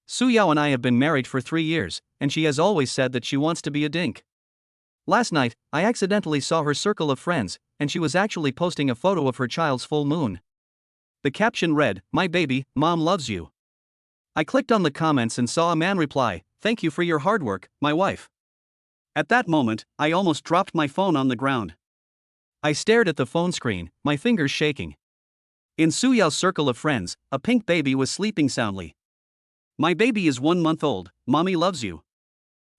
Suyao and I have been married for 3 years, and she has always said that she wants to be a dink. Last night, I accidentally saw her circle of friends, and she was actually posting a photo of her child's full moon. The caption read, "My baby, mom loves you." I clicked on the comments and saw a man reply, "Thank you for your hard work, my wife." At that moment, I almost dropped my phone on the ground. I stared at the phone screen, my fingers shaking. In Suyao's circle of friends, a pink baby was sleeping soundly. "My baby is 1 month old, mommy loves you."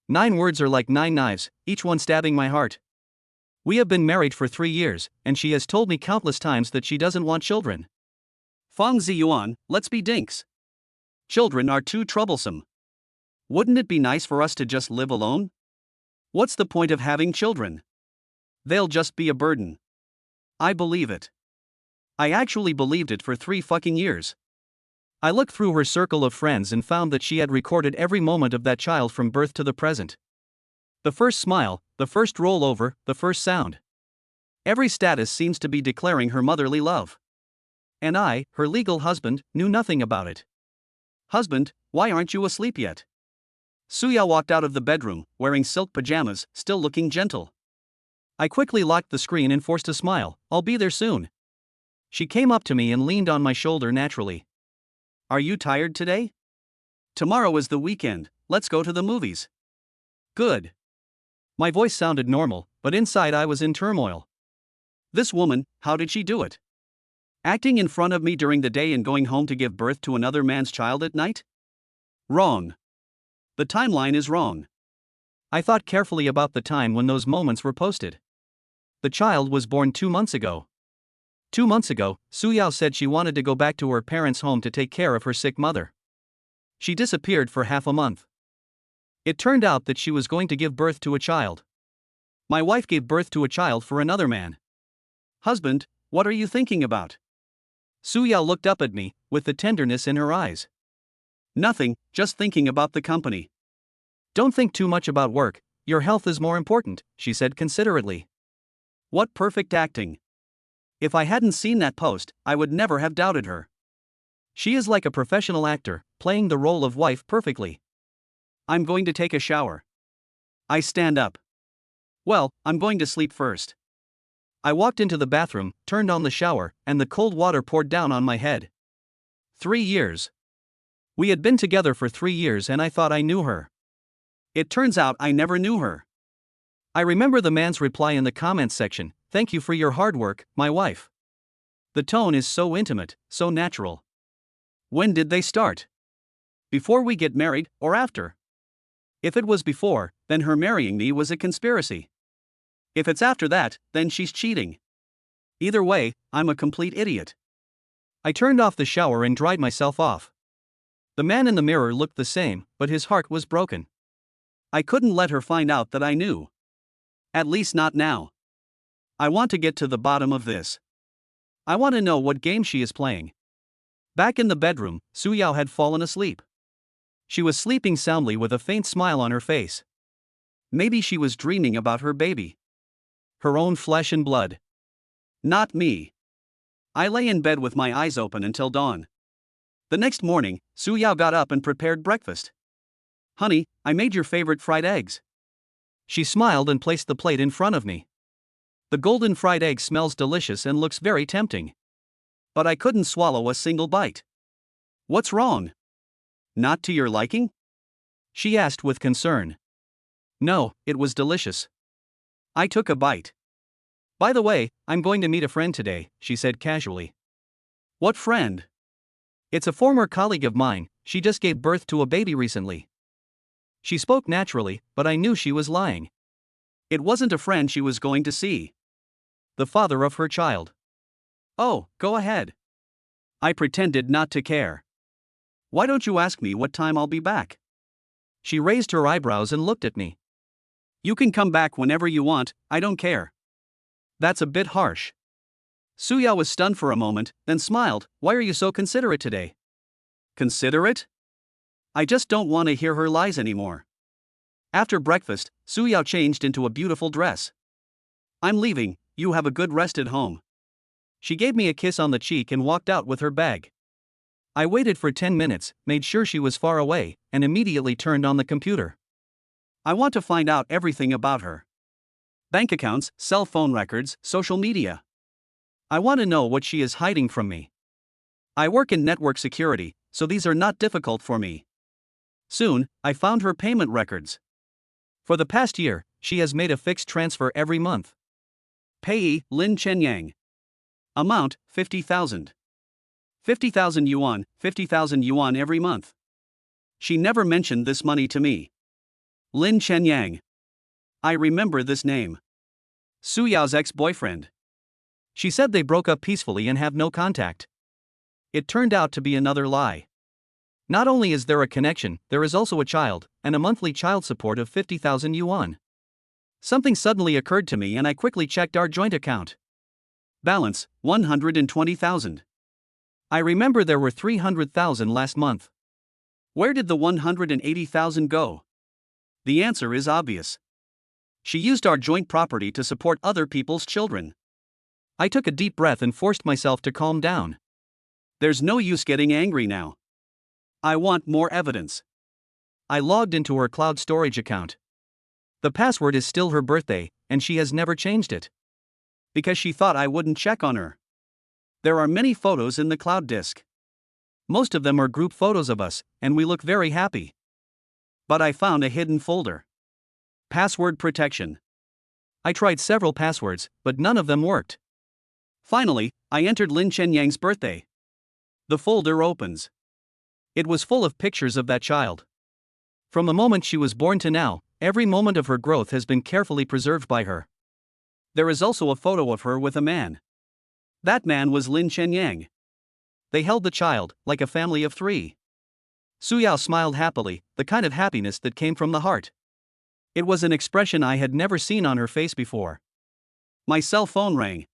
9 words are like 9 knives, each one stabbing my heart. We have been married for 3 years, and she has told me countless times that she doesn't want children. Fang Ziyuan, let's be dinks. Children are too troublesome. Wouldn't it be nice for us to just live alone? What's the point of having children? They'll just be a burden. I believe it. I actually believed it for 3 fucking years. I looked through her circle of friends and found that she had recorded every moment of that child from birth to the present. The first smile, the first roll over, the first sound. Every status seems to be declaring her motherly love. And I, her legal husband, knew nothing about it. "Husband, why aren't you asleep yet?" Suya walked out of the bedroom, wearing silk pajamas, still looking gentle. I quickly locked the screen and forced a smile, "I'll be there soon." She came up to me and leaned on my shoulder naturally. "Are you tired today? Tomorrow is the weekend, let's go to the movies." "Good." My voice sounded normal, but inside I was in turmoil. This woman, how did she do it? Acting in front of me during the day and going home to give birth to another man's child at night? Wrong. The timeline is wrong. I thought carefully about the time when those moments were posted. The child was born 2 months ago. 2 months ago, Suyao said she wanted to go back to her parents' home to take care of her sick mother. She disappeared for half a month. It turned out that she was going to give birth to a child. My wife gave birth to a child for another man. "Husband, what are you thinking about?" Suyao looked up at me, with the tenderness in her eyes. "Nothing, just thinking about the company." "Don't think too much about work, your health is more important," she said considerately. What perfect acting. If I hadn't seen that post, I would never have doubted her. She is like a professional actor, playing the role of wife perfectly. I'm going to take a shower. I stand up. Well, I'm going to sleep first. I walked into the bathroom, turned on the shower, and the cold water poured down on my head. 3 years. We had been together for 3 years and I thought I knew her. It turns out I never knew her. I remember the man's reply in the comments section, "Thank you for your hard work, my wife." The tone is so intimate, so natural. When did they start? Before we get married, or after? If it was before, then her marrying me was a conspiracy. If it's after that, then she's cheating. Either way, I'm a complete idiot. I turned off the shower and dried myself off. The man in the mirror looked the same, but his heart was broken. I couldn't let her find out that I knew. At least not now. I want to get to the bottom of this. I want to know what game she is playing. Back in the bedroom, Suyao had fallen asleep. She was sleeping soundly with a faint smile on her face. Maybe she was dreaming about her baby. Her own flesh and blood. Not me. I lay in bed with my eyes open until dawn. The next morning, Suyao got up and prepared breakfast. "Honey, I made your favorite fried eggs." She smiled and placed the plate in front of me. The golden fried egg smells delicious and looks very tempting. But I couldn't swallow a single bite. "What's wrong? Not to your liking?" she asked with concern. "No, it was delicious." I took a bite. "By the way, I'm going to meet a friend today," she said casually. "What friend?" "It's a former colleague of mine, she just gave birth to a baby recently." She spoke naturally, but I knew she was lying. It wasn't a friend she was going to see. The father of her child. "Oh, go ahead." I pretended not to care. "Why don't you ask me what time I'll be back?" She raised her eyebrows and looked at me. "You can come back whenever you want, I don't care." That's a bit harsh. Suya was stunned for a moment, then smiled. "Why are you so considerate today?" Considerate? I just don't want to hear her lies anymore. After breakfast, Suyao changed into a beautiful dress. "I'm leaving, you have a good rest at home." She gave me a kiss on the cheek and walked out with her bag. I waited for 10 minutes, made sure she was far away, and immediately turned on the computer. I want to find out everything about her. Bank accounts, cell phone records, social media. I want to know what she is hiding from me. I work in network security, so these are not difficult for me. Soon, I found her payment records. For the past year, she has made a fixed transfer every month. Payee, Lin Chenyang. Amount, 50,000. 50,000 yuan, 50,000 yuan every month. She never mentioned this money to me. Lin Chenyang. I remember this name. Su Yao's ex-boyfriend. She said they broke up peacefully and have no contact. It turned out to be another lie. Not only is there a connection, there is also a child, and a monthly child support of 50,000 yuan. Something suddenly occurred to me and I quickly checked our joint account. Balance, 120,000. I remember there were 300,000 last month. Where did the 180,000 go? The answer is obvious. She used our joint property to support other people's children. I took a deep breath and forced myself to calm down. There's no use getting angry now. I want more evidence. I logged into her cloud storage account. The password is still her birthday, and she has never changed it. Because she thought I wouldn't check on her. There are many photos in the cloud disk. Most of them are group photos of us, and we look very happy. But I found a hidden folder. Password protection. I tried several passwords, but none of them worked. Finally, I entered Lin Chenyang's birthday. The folder opens. It was full of pictures of that child. From the moment she was born to now, every moment of her growth has been carefully preserved by her. There is also a photo of her with a man. That man was Lin Chenyang. They held the child, like a family of 3. Su Yao smiled happily, the kind of happiness that came from the heart. It was an expression I had never seen on her face before. My cell phone rang.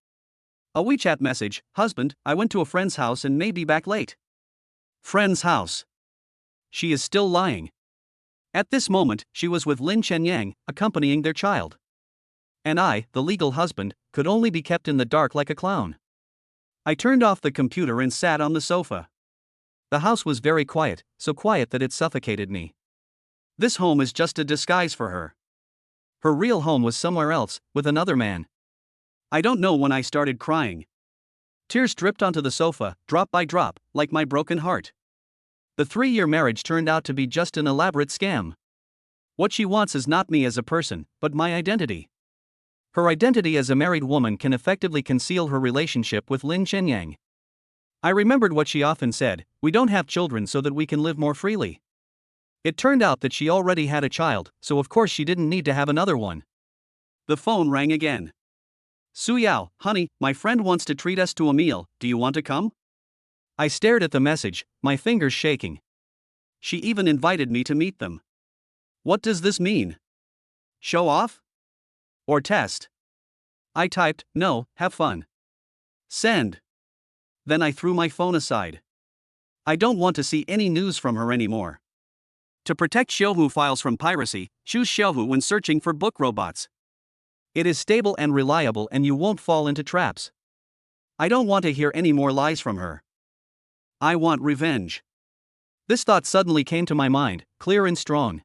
A WeChat message, "Husband, I went to a friend's house and may be back late." Friend's house. She is still lying. At this moment, she was with Lin Chenyang, accompanying their child. And I, the legal husband, could only be kept in the dark like a clown. I turned off the computer and sat on the sofa. The house was very quiet, so quiet that it suffocated me. This home is just a disguise for her. Her real home was somewhere else, with another man. I don't know when I started crying. Tears dripped onto the sofa, drop by drop, like my broken heart. The 3-year marriage turned out to be just an elaborate scam. What she wants is not me as a person, but my identity. Her identity as a married woman can effectively conceal her relationship with Lin Chenyang. I remembered what she often said, "We don't have children so that we can live more freely." It turned out that she already had a child, so of course she didn't need to have another one. The phone rang again. "Su Yao, honey, my friend wants to treat us to a meal, do you want to come?" I stared at the message, my fingers shaking. She even invited me to meet them. What does this mean? Show off? Or test? I typed, "No, have fun." Send. Then I threw my phone aside. I don't want to see any news from her anymore. To protect Xiaohu files from piracy, choose Xiaohu when searching for book robots. It is stable and reliable and you won't fall into traps. I don't want to hear any more lies from her. I want revenge. This thought suddenly came to my mind, clear and strong.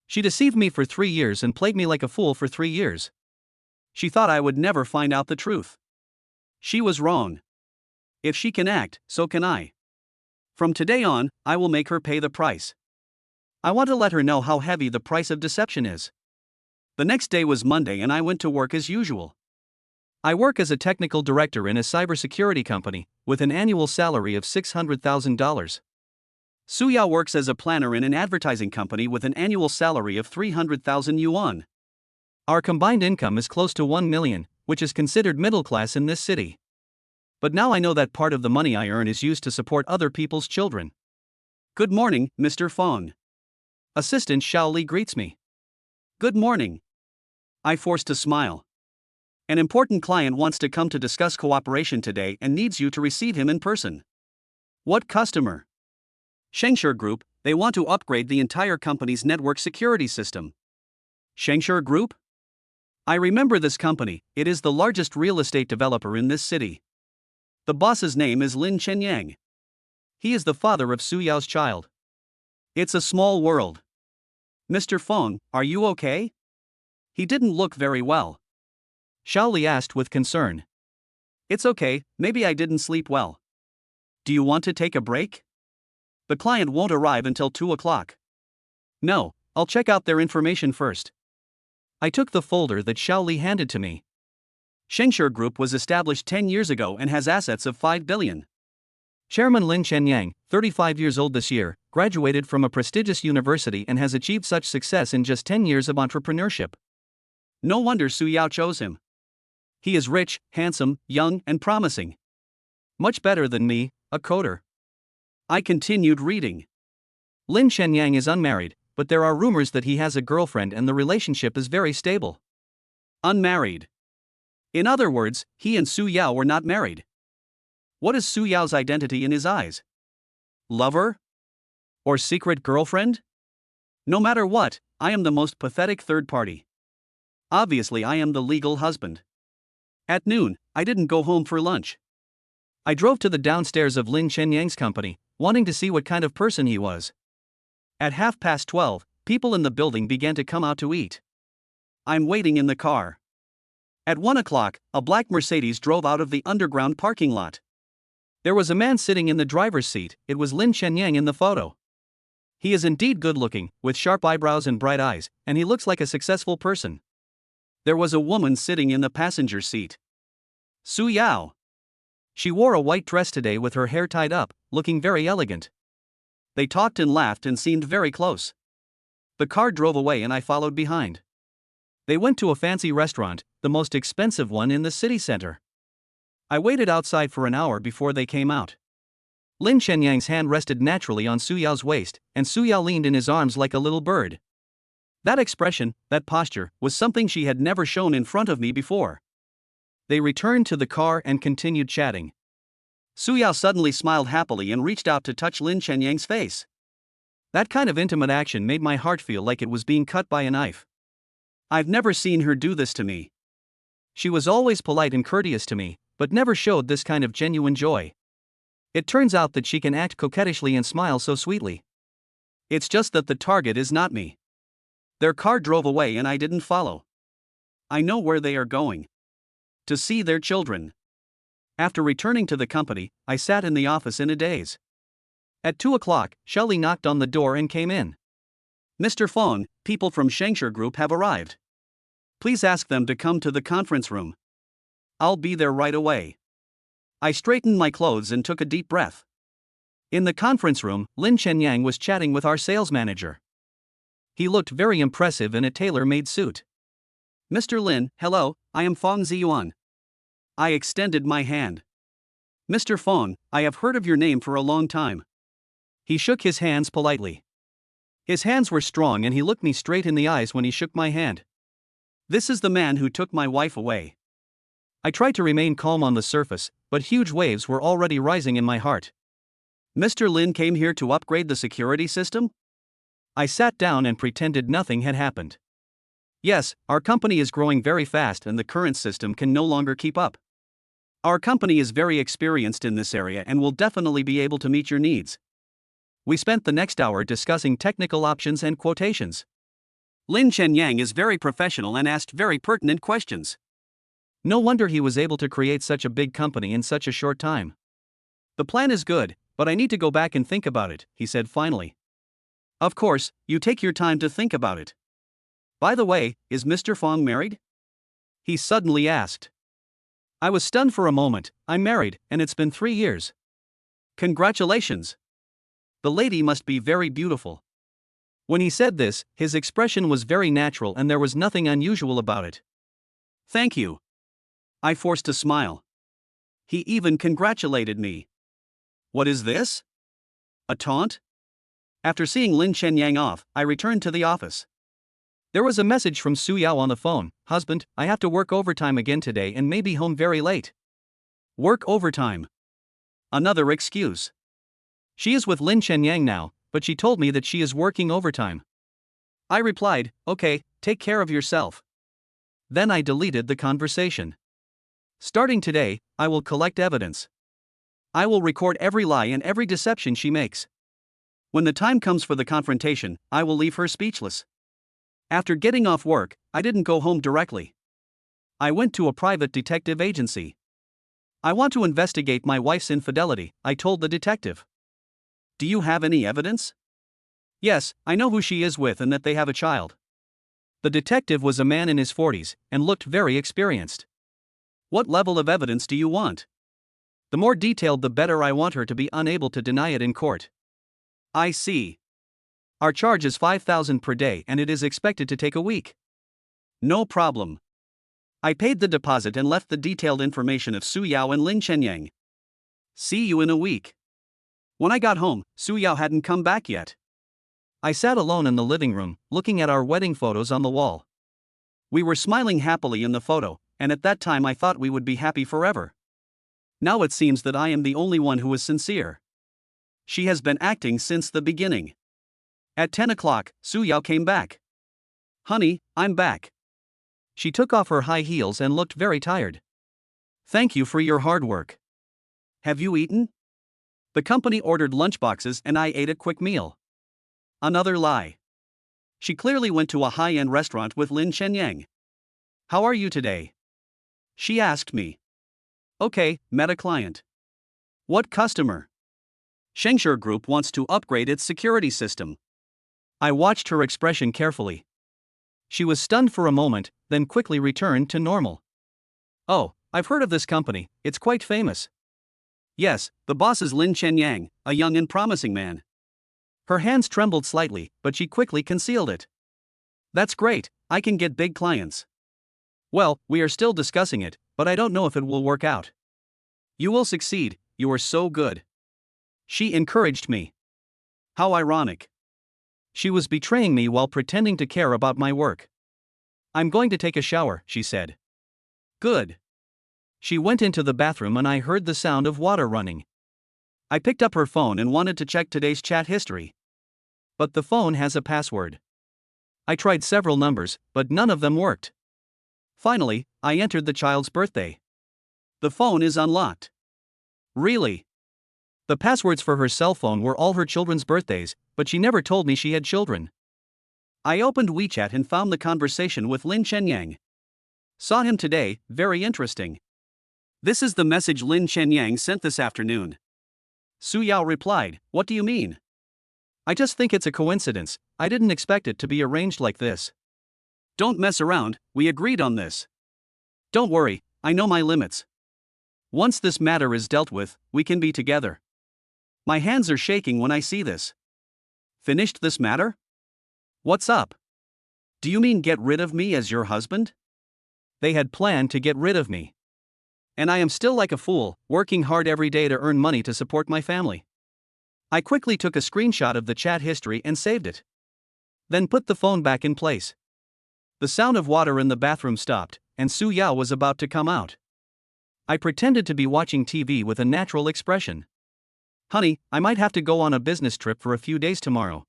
She deceived me for 3 years and played me like a fool for 3 years. She thought I would never find out the truth. She was wrong. If she can act, so can I. From today on, I will make her pay the price. I want to let her know how heavy the price of deception is. The next day was Monday and I went to work as usual. I work as a technical director in a cybersecurity company, with an annual salary of $600,000. Su Yao works as a planner in an advertising company with an annual salary of 300,000 yuan. Our combined income is close to 1 million, which is considered middle class in this city. But now I know that part of the money I earn is used to support other people's children. "Good morning, Mr. Fong." Assistant Xiao Li greets me. "Good morning." I forced a smile. "An important client wants to come to discuss cooperation today and needs you to receive him in person." "What customer?" "Shengshur Group, they want to upgrade the entire company's network security system." "Shengshur Group?" I remember this company, it is the largest real estate developer in this city. The boss's name is Lin Chenyang. He is the father of Su Yao's child. It's a small world. Mr. Feng, are you okay? He didn't look very well. Xiao Li asked with concern. It's okay, maybe I didn't sleep well. Do you want to take a break? The client won't arrive until 2 o'clock. No, I'll check out their information first. I took the folder that Xiao Li handed to me. Shengshe Group was established 10 years ago and has assets of 5 billion. Chairman Lin Shenyang, 35 years old this year, graduated from a prestigious university and has achieved such success in just 10 years of entrepreneurship. No wonder Su Yao chose him. He is rich, handsome, young, and promising. Much better than me, a coder. I continued reading. Lin Shenyang is unmarried, but there are rumors that he has a girlfriend and the relationship is very stable. Unmarried. In other words, he and Su Yao were not married. What is Su Yao's identity in his eyes? Lover? Or secret girlfriend? No matter what, I am the most pathetic third party. Obviously, I am the legal husband. At noon, I didn't go home for lunch. I drove to the downstairs of Lin Shenyang's company, wanting to see what kind of person he was. At 12:30, people in the building began to come out to eat. I'm waiting in the car. At 1 o'clock, a black Mercedes drove out of the underground parking lot. There was a man sitting in the driver's seat. It was Lin Shenyang in the photo. He is indeed good looking, with sharp eyebrows and bright eyes, and he looks like a successful person. There was a woman sitting in the passenger seat. Su Yao. She wore a white dress today with her hair tied up, looking very elegant. They talked and laughed and seemed very close. The car drove away and I followed behind. They went to a fancy restaurant, the most expensive one in the city center. I waited outside for an hour before they came out. Lin Shenyang's hand rested naturally on Su Yao's waist, and Su Yao leaned in his arms like a little bird. That expression, that posture, was something she had never shown in front of me before. They returned to the car and continued chatting. Su Yao suddenly smiled happily and reached out to touch Lin Shenyang's face. That kind of intimate action made my heart feel like it was being cut by a knife. I've never seen her do this to me. She was always polite and courteous to me, but never showed this kind of genuine joy. It turns out that she can act coquettishly and smile so sweetly. It's just that the target is not me. Their car drove away and I didn't follow. I know where they are going. To see their children. After returning to the company, I sat in the office in a daze. At 2 o'clock, Shelley knocked on the door and came in. Mr. Feng, people from Shengshe Group have arrived. Please ask them to come to the conference room. I'll be there right away. I straightened my clothes and took a deep breath. In the conference room, Lin Shenyang was chatting with our sales manager. He looked very impressive in a tailor-made suit. Mr. Lin, hello, I am Feng Ziyuan. I extended my hand. Mr. Feng, I have heard of your name for a long time. He shook his hands politely. His hands were strong and he looked me straight in the eyes when he shook my hand. This is the man who took my wife away. I tried to remain calm on the surface, but huge waves were already rising in my heart. Mr. Lin came here to upgrade the security system? I sat down and pretended nothing had happened. Yes, our company is growing very fast and the current system can no longer keep up. Our company is very experienced in this area and will definitely be able to meet your needs. We spent the next hour discussing technical options and quotations. Lin Shenyang is very professional and asked very pertinent questions. No wonder he was able to create such a big company in such a short time. The plan is good, but I need to go back and think about it, he said finally. Of course, you take your time to think about it. By the way, is Mr. Feng married? He suddenly asked. I was stunned for a moment. I'm married, and it's been 3 years. Congratulations. The lady must be very beautiful. When he said this, his expression was very natural and there was nothing unusual about it. Thank you. I forced a smile. He even congratulated me. What is this? A taunt? After seeing Lin Shenyang off, I returned to the office. There was a message from Su Yao on the phone. Husband, I have to work overtime again today and may be home very late. Work overtime. Another excuse. She is with Lin Shenyang now, but she told me that she is working overtime. I replied, okay, take care of yourself. Then I deleted the conversation. Starting today, I will collect evidence. I will record every lie and every deception she makes. When the time comes for the confrontation, I will leave her speechless. After getting off work, I didn't go home directly. I went to a private detective agency. I want to investigate my wife's infidelity, I told the detective. Do you have any evidence? Yes, I know who she is with and that they have a child. The detective was a man in his 40s and looked very experienced. What level of evidence do you want? The more detailed the better. I want her to be unable to deny it in court. I see. Our charge is 5,000 per day and it is expected to take a week. No problem. I paid the deposit and left the detailed information of Su Yao and Lin Chenyang. See you in a week. When I got home, Su Yao hadn't come back yet. I sat alone in the living room, looking at our wedding photos on the wall. We were smiling happily in the photo, and at that time I thought we would be happy forever. Now it seems that I am the only one who was sincere. She has been acting since the beginning. At 10 o'clock, Su Yao came back. Honey, I'm back. She took off her high heels and looked very tired. Thank you for your hard work. Have you eaten? The company ordered lunchboxes and I ate a quick meal. Another lie. She clearly went to a high-end restaurant with Lin Chenyang. How are you today? She asked me. Okay, met a client. What customer? Shengshur Group wants to upgrade its security system. I watched her expression carefully. She was stunned for a moment, then quickly returned to normal. Oh, I've heard of this company, it's quite famous. Yes, the boss is Lin Chenyang, a young and promising man. Her hands trembled slightly, but she quickly concealed it. That's great, I can get big clients. Well, we are still discussing it, but I don't know if it will work out. You will succeed, you are so good. She encouraged me. How ironic. She was betraying me while pretending to care about my work. I'm going to take a shower, she said. Good. She went into the bathroom and I heard the sound of water running. I picked up her phone and wanted to check today's chat history. But the phone has a password. I tried several numbers, but none of them worked. Finally, I entered the child's birthday. The phone is unlocked. Really? The passwords for her cell phone were all her children's birthdays, but she never told me she had children. I opened WeChat and found the conversation with Lin Chenyang. Saw him today, very interesting. This is the message Lin Chenyang sent this afternoon. Su Yao replied, what do you mean? I just think it's a coincidence, I didn't expect it to be arranged like this. Don't mess around, we agreed on this. Don't worry, I know my limits. Once this matter is dealt with, we can be together. My hands are shaking when I see this. Finished this matter? What's up? Do you mean get rid of me as your husband? They had planned to get rid of me. And I am still like a fool, working hard every day to earn money to support my family. I quickly took a screenshot of the chat history and saved it. Then put the phone back in place. The sound of water in the bathroom stopped, and Su Yao was about to come out. I pretended to be watching TV with a natural expression. Honey, I might have to go on a business trip for a few days tomorrow.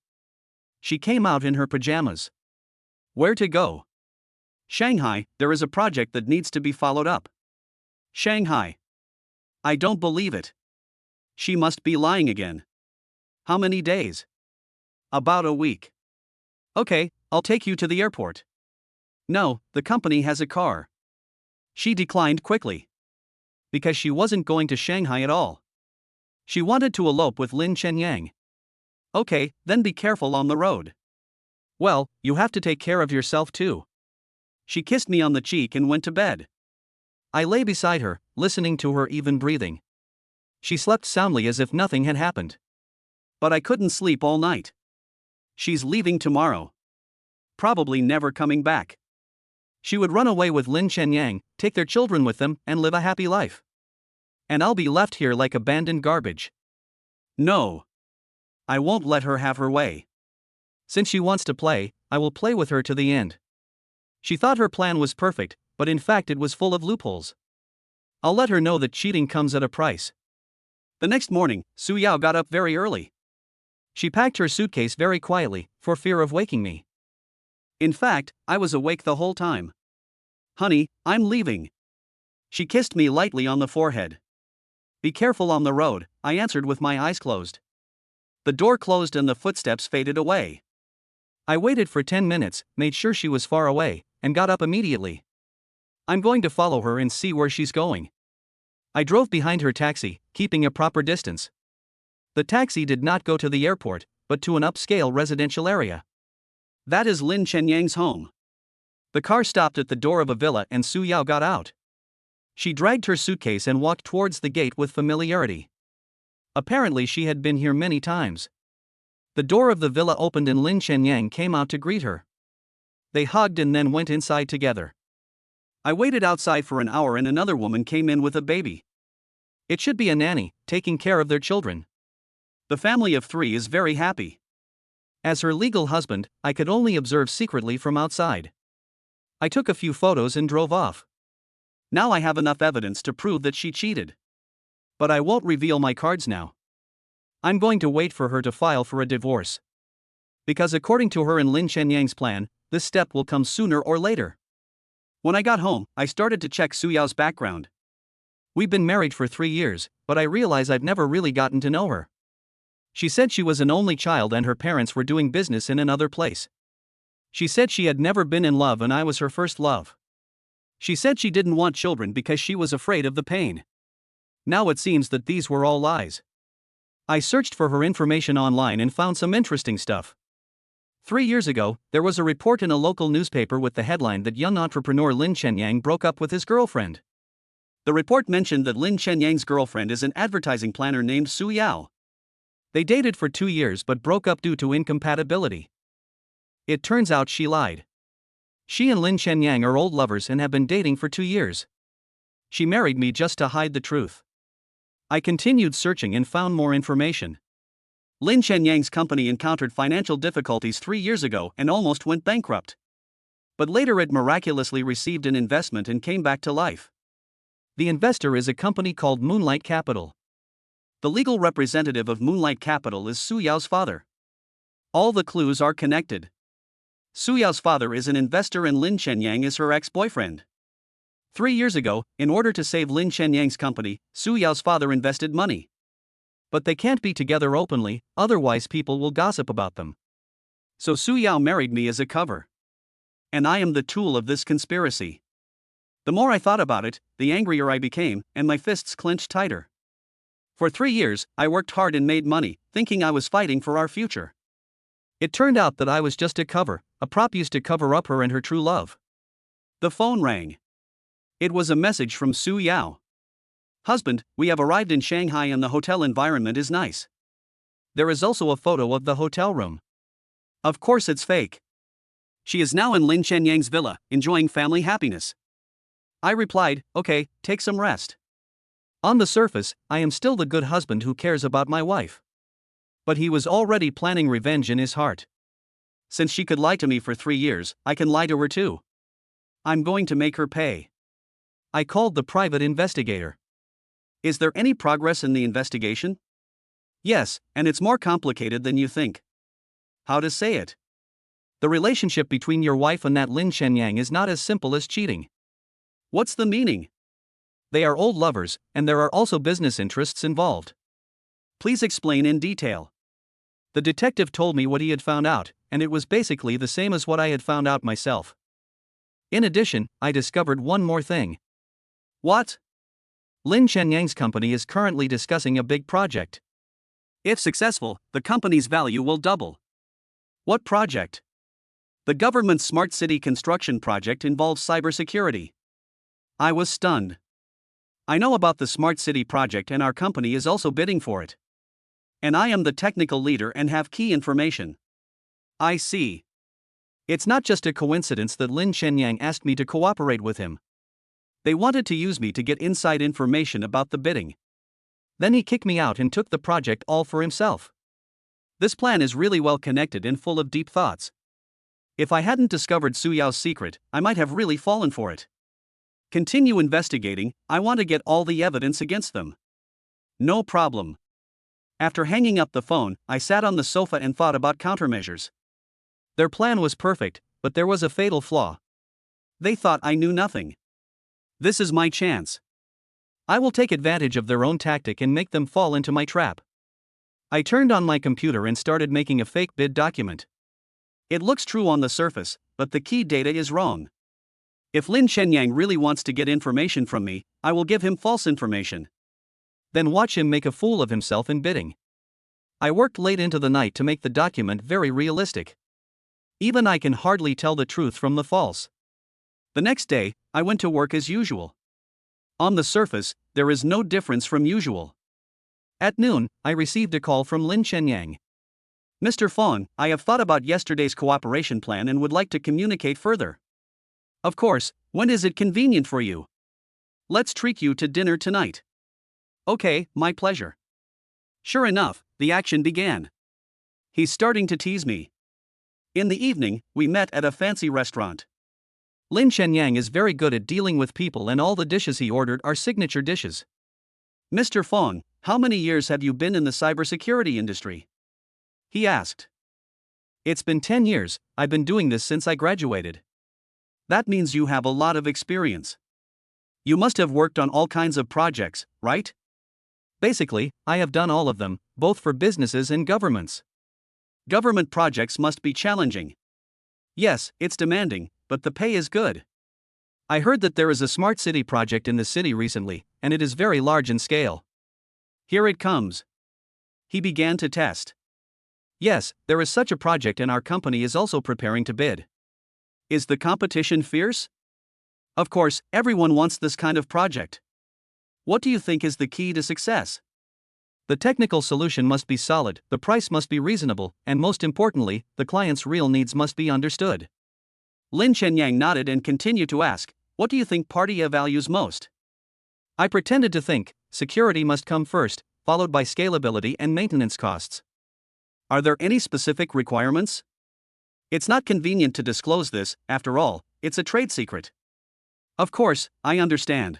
She came out in her pajamas. Where to go? Shanghai, there is a project that needs to be followed up. Shanghai. I don't believe it. She must be lying again. How many days? About a week. Okay, I'll take you to the airport. No, the company has a car. She declined quickly. Because she wasn't going to Shanghai at all. She wanted to elope with Lin Chenyang. Okay, then be careful on the road. Well, you have to take care of yourself too. She kissed me on the cheek and went to bed. I lay beside her, listening to her even breathing. She slept soundly as if nothing had happened. But I couldn't sleep all night. She's leaving tomorrow. Probably never coming back. She would run away with Lin Chenyang, take their children with them, and live a happy life. And I'll be left here like abandoned garbage. No. I won't let her have her way. Since she wants to play, I will play with her to the end. She thought her plan was perfect, but in fact it was full of loopholes. I'll let her know that cheating comes at a price. The next morning, Su Yao got up very early. She packed her suitcase very quietly, for fear of waking me. In fact, I was awake the whole time. Honey, I'm leaving. She kissed me lightly on the forehead. Be careful on the road, I answered with my eyes closed. The door closed and the footsteps faded away. I waited for 10 minutes, made sure she was far away, and got up immediately. I'm going to follow her and see where she's going. I drove behind her taxi, keeping a proper distance. The taxi did not go to the airport, but to an upscale residential area. That is Lin Chenyang's home. The car stopped at the door of a villa and Su Yao got out. She dragged her suitcase and walked towards the gate with familiarity. Apparently she had been here many times. The door of the villa opened and Lin Chenyang came out to greet her. They hugged and then went inside together. I waited outside for an hour and another woman came in with a baby. It should be a nanny, taking care of their children. The family of 3 is very happy. As her legal husband, I could only observe secretly from outside. I took a few photos and drove off. Now I have enough evidence to prove that she cheated. But I won't reveal my cards now. I'm going to wait for her to file for a divorce. Because according to her and Lin Chenyang's plan, this step will come sooner or later. When I got home, I started to check Su Yao's background. We've been married for 3 years, but I realize I've never really gotten to know her. She said she was an only child and her parents were doing business in another place. She said she had never been in love and I was her first love. She said she didn't want children because she was afraid of the pain. Now it seems that these were all lies. I searched for her information online and found some interesting stuff. 3 years ago, there was a report in a local newspaper with the headline that young entrepreneur Lin Chenyang broke up with his girlfriend. The report mentioned that Lin Chenyang's girlfriend is an advertising planner named Su Yao. They dated for 2 years but broke up due to incompatibility. It turns out she lied. She and Lin Chenyang are old lovers and have been dating for 2 years. She married me just to hide the truth. I continued searching and found more information. Lin Chenyang's company encountered financial difficulties 3 years ago and almost went bankrupt. But later it miraculously received an investment and came back to life. The investor is a company called Moonlight Capital. The legal representative of Moonlight Capital is Su Yao's father. All the clues are connected. Su Yao's father is an investor and Lin Chenyang is her ex-boyfriend. 3 years ago, in order to save Lin Chenyang's company, Su Yao's father invested money. But they can't be together openly, otherwise people will gossip about them. So Su Yao married me as a cover. And I am the tool of this conspiracy. The more I thought about it, the angrier I became, and my fists clenched tighter. For 3 years, I worked hard and made money, thinking I was fighting for our future. It turned out that I was just a cover, a prop used to cover up her and her true love. The phone rang. It was a message from Su Yao. Husband, we have arrived in Shanghai and the hotel environment is nice. There is also a photo of the hotel room. Of course it's fake. She is now in Lin Chenyang's villa, enjoying family happiness. I replied, okay, take some rest. On the surface, I am still the good husband who cares about my wife. But he was already planning revenge in his heart. Since she could lie to me for 3 years, I can lie to her too. I'm going to make her pay. I called the private investigator. Is there any progress in the investigation? Yes, and it's more complicated than you think. How to say it? The relationship between your wife and that Lin Chenyang is not as simple as cheating. What's the meaning? They are old lovers, and there are also business interests involved. Please explain in detail. The detective told me what he had found out, and it was basically the same as what I had found out myself. In addition, I discovered one more thing. What? Lin Chenyang's company is currently discussing a big project. If successful, the company's value will double. What project? The government's smart city construction project involves cybersecurity. I was stunned. I know about the smart city project and our company is also bidding for it. And I am the technical leader and have key information. I see. It's not just a coincidence that Lin Chenyang asked me to cooperate with him. They wanted to use me to get inside information about the bidding. Then he kicked me out and took the project all for himself. This plan is really well connected and full of deep thoughts. If I hadn't discovered Su Yao's secret, I might have really fallen for it. Continue investigating, I want to get all the evidence against them. No problem. After hanging up the phone, I sat on the sofa and thought about countermeasures. Their plan was perfect, but there was a fatal flaw. They thought I knew nothing. This is my chance. I will take advantage of their own tactic and make them fall into my trap. I turned on my computer and started making a fake bid document. It looks true on the surface, but the key data is wrong. If Lin Shenyang really wants to get information from me, I will give him false information. Then watch him make a fool of himself in bidding. I worked late into the night to make the document very realistic. Even I can hardly tell the truth from the false. The next day, I went to work as usual. On the surface, there is no difference from usual. At noon, I received a call from Lin Shenyang. Mr. Fong, I have thought about yesterday's cooperation plan and would like to communicate further. Of course, when is it convenient for you? Let's treat you to dinner tonight. Okay, my pleasure. Sure enough, the action began. He's starting to tease me. In the evening, we met at a fancy restaurant. Lin Shenyang is very good at dealing with people and all the dishes he ordered are signature dishes. Mr. Fong, how many years have you been in the cybersecurity industry? He asked. It's been 10 years, I've been doing this since I graduated. That means you have a lot of experience. You must have worked on all kinds of projects, right? Basically, I have done all of them, both for businesses and governments. Government projects must be challenging. Yes, it's demanding, but the pay is good. I heard that there is a smart city project in the city recently, and it is very large in scale. Here it comes. He began to test. Yes, there is such a project and our company is also preparing to bid. Is the competition fierce? Of course, everyone wants this kind of project. What do you think is the key to success? The technical solution must be solid, the price must be reasonable, and most importantly, the client's real needs must be understood. Lin Shenyang nodded and continued to ask, what do you think party A values most? I pretended to think, security must come first, followed by scalability and maintenance costs. Are there any specific requirements? It's not convenient to disclose this, after all, it's a trade secret. Of course, I understand.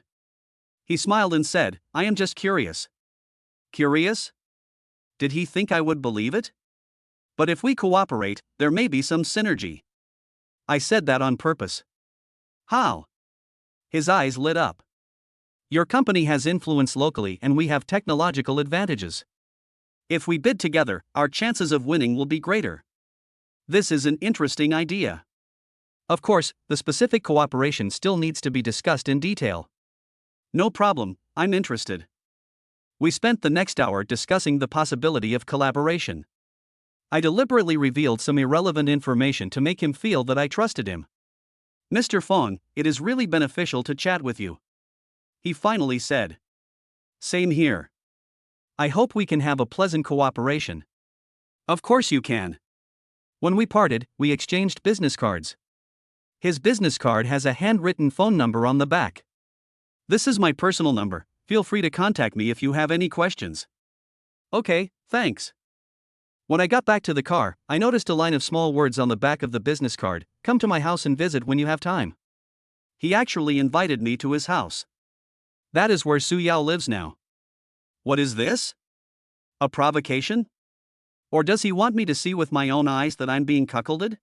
He smiled and said, I am just curious. Curious? Did he think I would believe it? But if we cooperate, there may be some synergy. I said that on purpose. How? His eyes lit up. Your company has influence locally and we have technological advantages. If we bid together, our chances of winning will be greater. This is an interesting idea. Of course, the specific cooperation still needs to be discussed in detail. No problem, I'm interested. We spent the next hour discussing the possibility of collaboration. I deliberately revealed some irrelevant information to make him feel that I trusted him. Mr. Fong, it is really beneficial to chat with you. He finally said. Same here. I hope we can have a pleasant cooperation. Of course you can. When we parted, we exchanged business cards. His business card has a handwritten phone number on the back. This is my personal number, feel free to contact me if you have any questions. Okay, thanks. When I got back to the car, I noticed a line of small words on the back of the business card, come to my house and visit when you have time. He actually invited me to his house. That is where Su Yao lives now. What is this? A provocation? Or does he want me to see with my own eyes that I'm being cuckolded?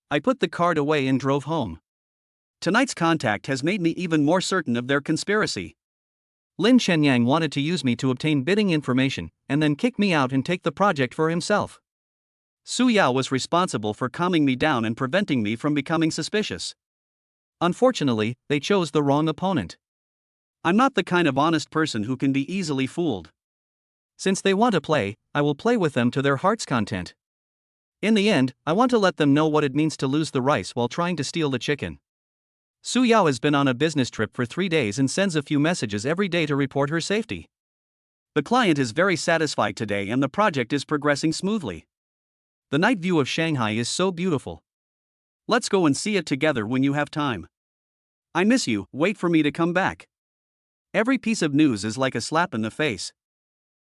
I put the card away and drove home. Tonight's contact has made me even more certain of their conspiracy. Lin Shenyang wanted to use me to obtain bidding information, and then kick me out and take the project for himself. Su Yao was responsible for calming me down and preventing me from becoming suspicious. Unfortunately, they chose the wrong opponent. I'm not the kind of honest person who can be easily fooled. Since they want to play, I will play with them to their heart's content. In the end, I want to let them know what it means to lose the rice while trying to steal the chicken. Su Yao has been on a business trip for 3 days and sends a few messages every day to report her safety. The client is very satisfied today and the project is progressing smoothly. The night view of Shanghai is so beautiful. Let's go and see it together when you have time. I miss you, wait for me to come back. Every piece of news is like a slap in the face.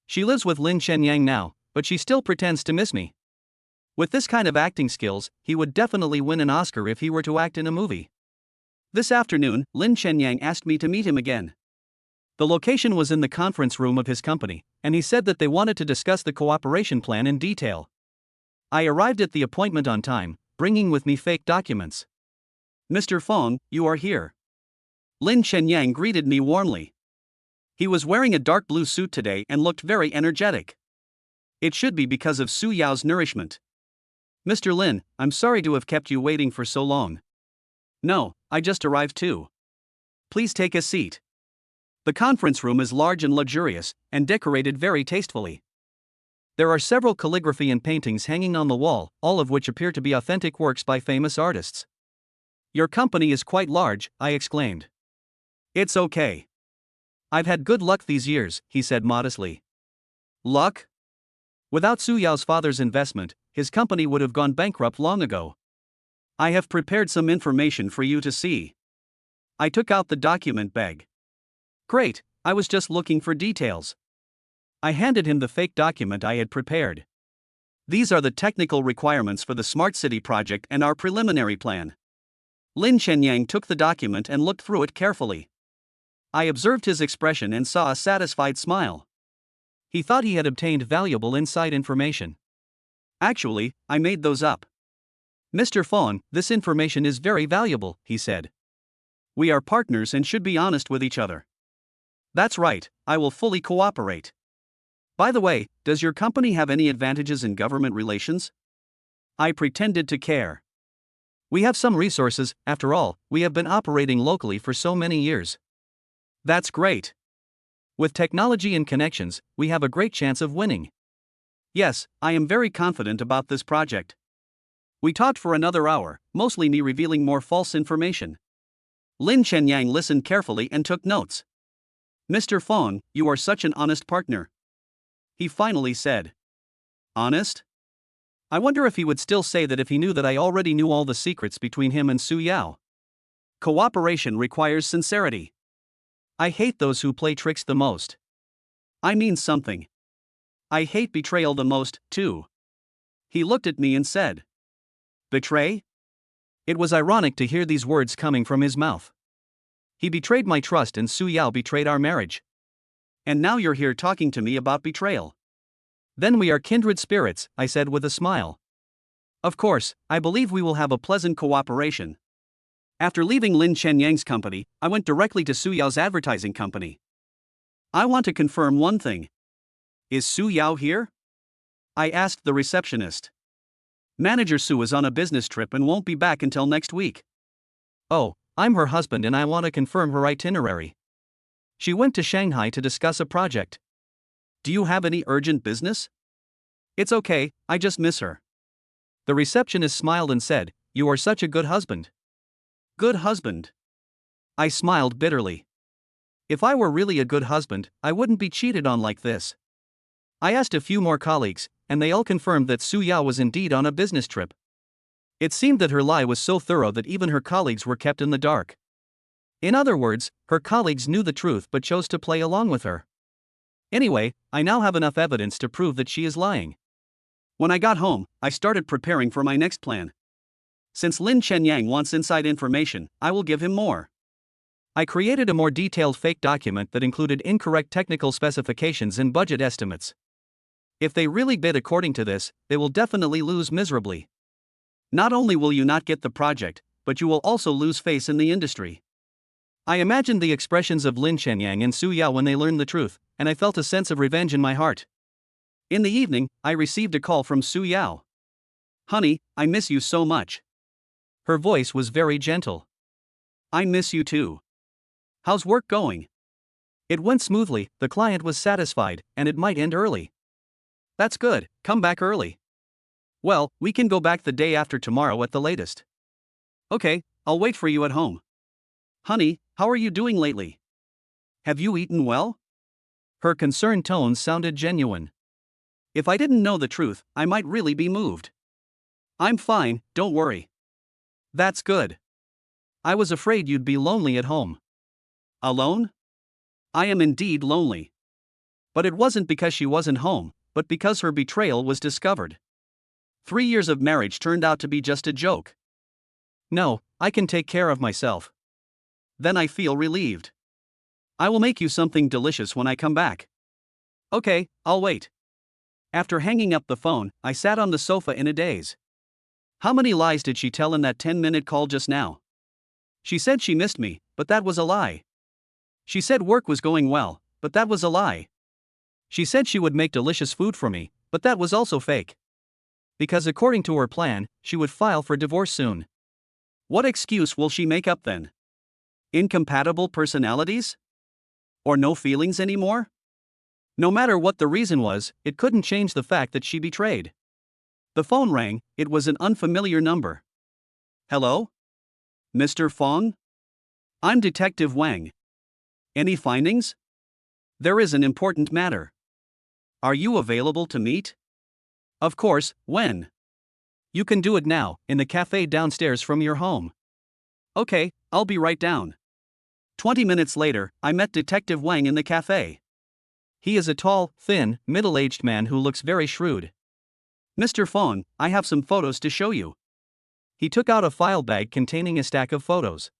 She lives with Lin Shenyang now, but she still pretends to miss me. With this kind of acting skills, he would definitely win an Oscar if he were to act in a movie. This afternoon, Lin Shenyang asked me to meet him again. The location was in the conference room of his company, and he said that they wanted to discuss the cooperation plan in detail. I arrived at the appointment on time, bringing with me fake documents. Mr. Fong, you are here. Lin Shenyang greeted me warmly. He was wearing a dark blue suit today and looked very energetic. It should be because of Su Yao's nourishment. Mr. Lin, I'm sorry to have kept you waiting for so long. No, I just arrived too. Please take a seat. The conference room is large and luxurious, and decorated very tastefully. There are several calligraphy and paintings hanging on the wall, all of which appear to be authentic works by famous artists. Your company is quite large, I exclaimed. It's okay. I've had good luck these years, he said modestly. Luck? Without Su Yao's father's investment, his company would have gone bankrupt long ago. I have prepared some information for you to see. I took out the document bag. Great, I was just looking for details. I handed him the fake document I had prepared. These are the technical requirements for the Smart City project and our preliminary plan. Lin Chenyang took the document and looked through it carefully. I observed his expression and saw a satisfied smile. He thought he had obtained valuable inside information. Actually, I made those up. Mr. Fong, this information is very valuable, he said. We are partners and should be honest with each other. That's right, I will fully cooperate. By the way, does your company have any advantages in government relations? I pretended to care. We have some resources, after all, we have been operating locally for so many years. That's great. With technology and connections, we have a great chance of winning. Yes, I am very confident about this project. We talked for another hour, mostly me revealing more false information. Lin Chenyang listened carefully and took notes. Mr. Fong, you are such an honest partner. He finally said. Honest? I wonder if he would still say that if he knew that I already knew all the secrets between him and Su Yao. Cooperation requires sincerity. I hate those who play tricks the most. I mean something. I hate betrayal the most, too. He looked at me and said. Betray? It was ironic to hear these words coming from his mouth. He betrayed my trust and Su Yao betrayed our marriage. And now you're here talking to me about betrayal. Then we are kindred spirits, I said with a smile. Of course, I believe we will have a pleasant cooperation. After leaving Lin Chenyang's company, I went directly to Su Yao's advertising company. I want to confirm one thing. Is Su Yao here? I asked the receptionist. Manager Su is on a business trip and won't be back until next week. Oh, I'm her husband and I want to confirm her itinerary. She went to Shanghai to discuss a project. Do you have any urgent business? It's okay, I just miss her. The receptionist smiled and said, You are such a good husband. Good husband. I smiled bitterly. If I were really a good husband, I wouldn't be cheated on like this. I asked a few more colleagues, and they all confirmed that Su Yao was indeed on a business trip. It seemed that her lie was so thorough that even her colleagues were kept in the dark. In other words, her colleagues knew the truth but chose to play along with her. Anyway, I now have enough evidence to prove that she is lying. When I got home, I started preparing for my next plan. Since Lin Chenyang wants inside information, I will give him more. I created a more detailed fake document that included incorrect technical specifications and budget estimates. If they really bid according to this, they will definitely lose miserably. Not only will you not get the project, but you will also lose face in the industry. I imagined the expressions of Lin Chenyang and Su Yao when they learned the truth, and I felt a sense of revenge in my heart. In the evening, I received a call from Su Yao. Honey, I miss you so much. Her voice was very gentle. I miss you too. How's work going? It went smoothly, the client was satisfied, and it might end early. That's good, come back early. Well, we can go back the day after tomorrow at the latest. Okay, I'll wait for you at home. Honey, how are you doing lately? Have you eaten well? Her concerned tones sounded genuine. If I didn't know the truth, I might really be moved. I'm fine, don't worry. That's good. I was afraid you'd be lonely at home. Alone? I am indeed lonely. But it wasn't because she wasn't home, but because her betrayal was discovered. 3 years of marriage turned out to be just a joke. No, I can take care of myself. Then I feel relieved. I will make you something delicious when I come back. Okay, I'll wait. After hanging up the phone, I sat on the sofa in a daze. How many lies did she tell in that 10-minute call just now? She said she missed me, but that was a lie. She said work was going well, but that was a lie. She said she would make delicious food for me, but that was also fake. Because according to her plan, she would file for divorce soon. What excuse will she make up then? Incompatible personalities? Or no feelings anymore? No matter what the reason was, it couldn't change the fact that she betrayed. The phone rang, it was an unfamiliar number. Hello? Mr. Fong? I'm Detective Wang. Any findings? There is an important matter. Are you available to meet? Of course, when? You can do it now, in the cafe downstairs from your home. Okay, I'll be right down. 20 minutes later, I met Detective Wang in the cafe. He is a tall, thin, middle-aged man who looks very shrewd. Mr. Fong, I have some photos to show you. He took out a file bag containing a stack of photos.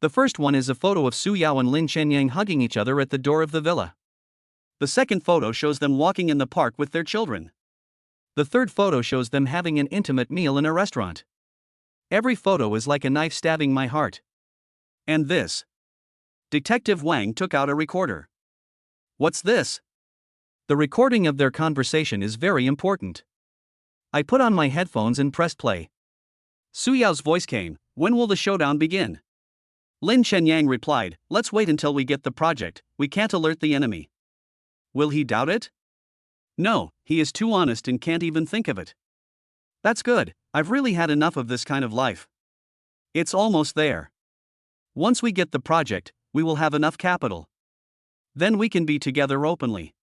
The first one is a photo of Su Yao and Lin Chenyang hugging each other at the door of the villa. The second photo shows them walking in the park with their children. The third photo shows them having an intimate meal in a restaurant. Every photo is like a knife stabbing my heart. And this. Detective Wang took out a recorder. What's this? The recording of their conversation is very important. I put on my headphones and pressed play. Su Yao's voice came, "When will the showdown begin?" Lin Chenyang replied, "Let's wait until we get the project, we can't alert the enemy." Will he doubt it? No, he is too honest and can't even think of it. That's good, I've really had enough of this kind of life. It's almost there. Once we get the project, we will have enough capital. Then we can be together openly.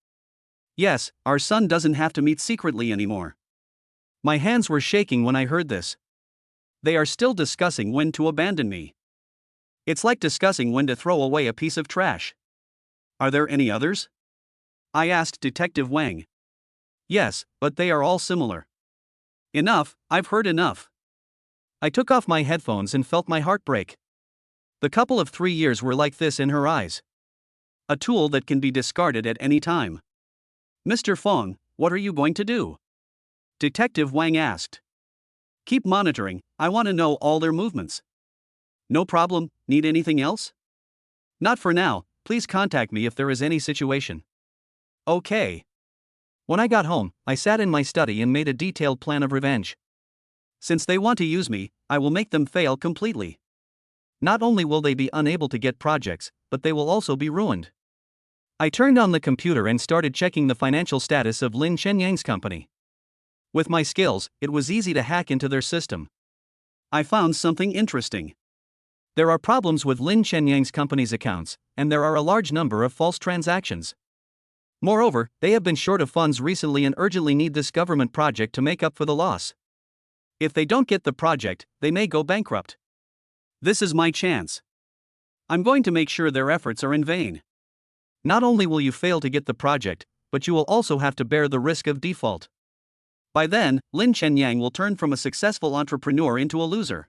Yes, our son doesn't have to meet secretly anymore. My hands were shaking when I heard this. They are still discussing when to abandon me. It's like discussing when to throw away a piece of trash. Are there any others? I asked Detective Wang. Yes, but they are all similar. Enough, I've heard enough. I took off my headphones and felt my heart break. The couple of 3 years were like this in her eyes. A tool that can be discarded at any time. Mr. Fong, what are you going to do? Detective Wang asked. Keep monitoring, I want to know all their movements. No problem, need anything else? Not for now, please contact me if there is any situation. Okay. When I got home, I sat in my study and made a detailed plan of revenge. Since they want to use me, I will make them fail completely. Not only will they be unable to get projects, but they will also be ruined. I turned on the computer and started checking the financial status of Lin Chenyang's company. With my skills, it was easy to hack into their system. I found something interesting. There are problems with Lin Chenyang's company's accounts, and there are a large number of false transactions. Moreover, they have been short of funds recently and urgently need this government project to make up for the loss. If they don't get the project, they may go bankrupt. This is my chance. I'm going to make sure their efforts are in vain. Not only will you fail to get the project, but you will also have to bear the risk of default. By then, Lin Chenyang will turn from a successful entrepreneur into a loser.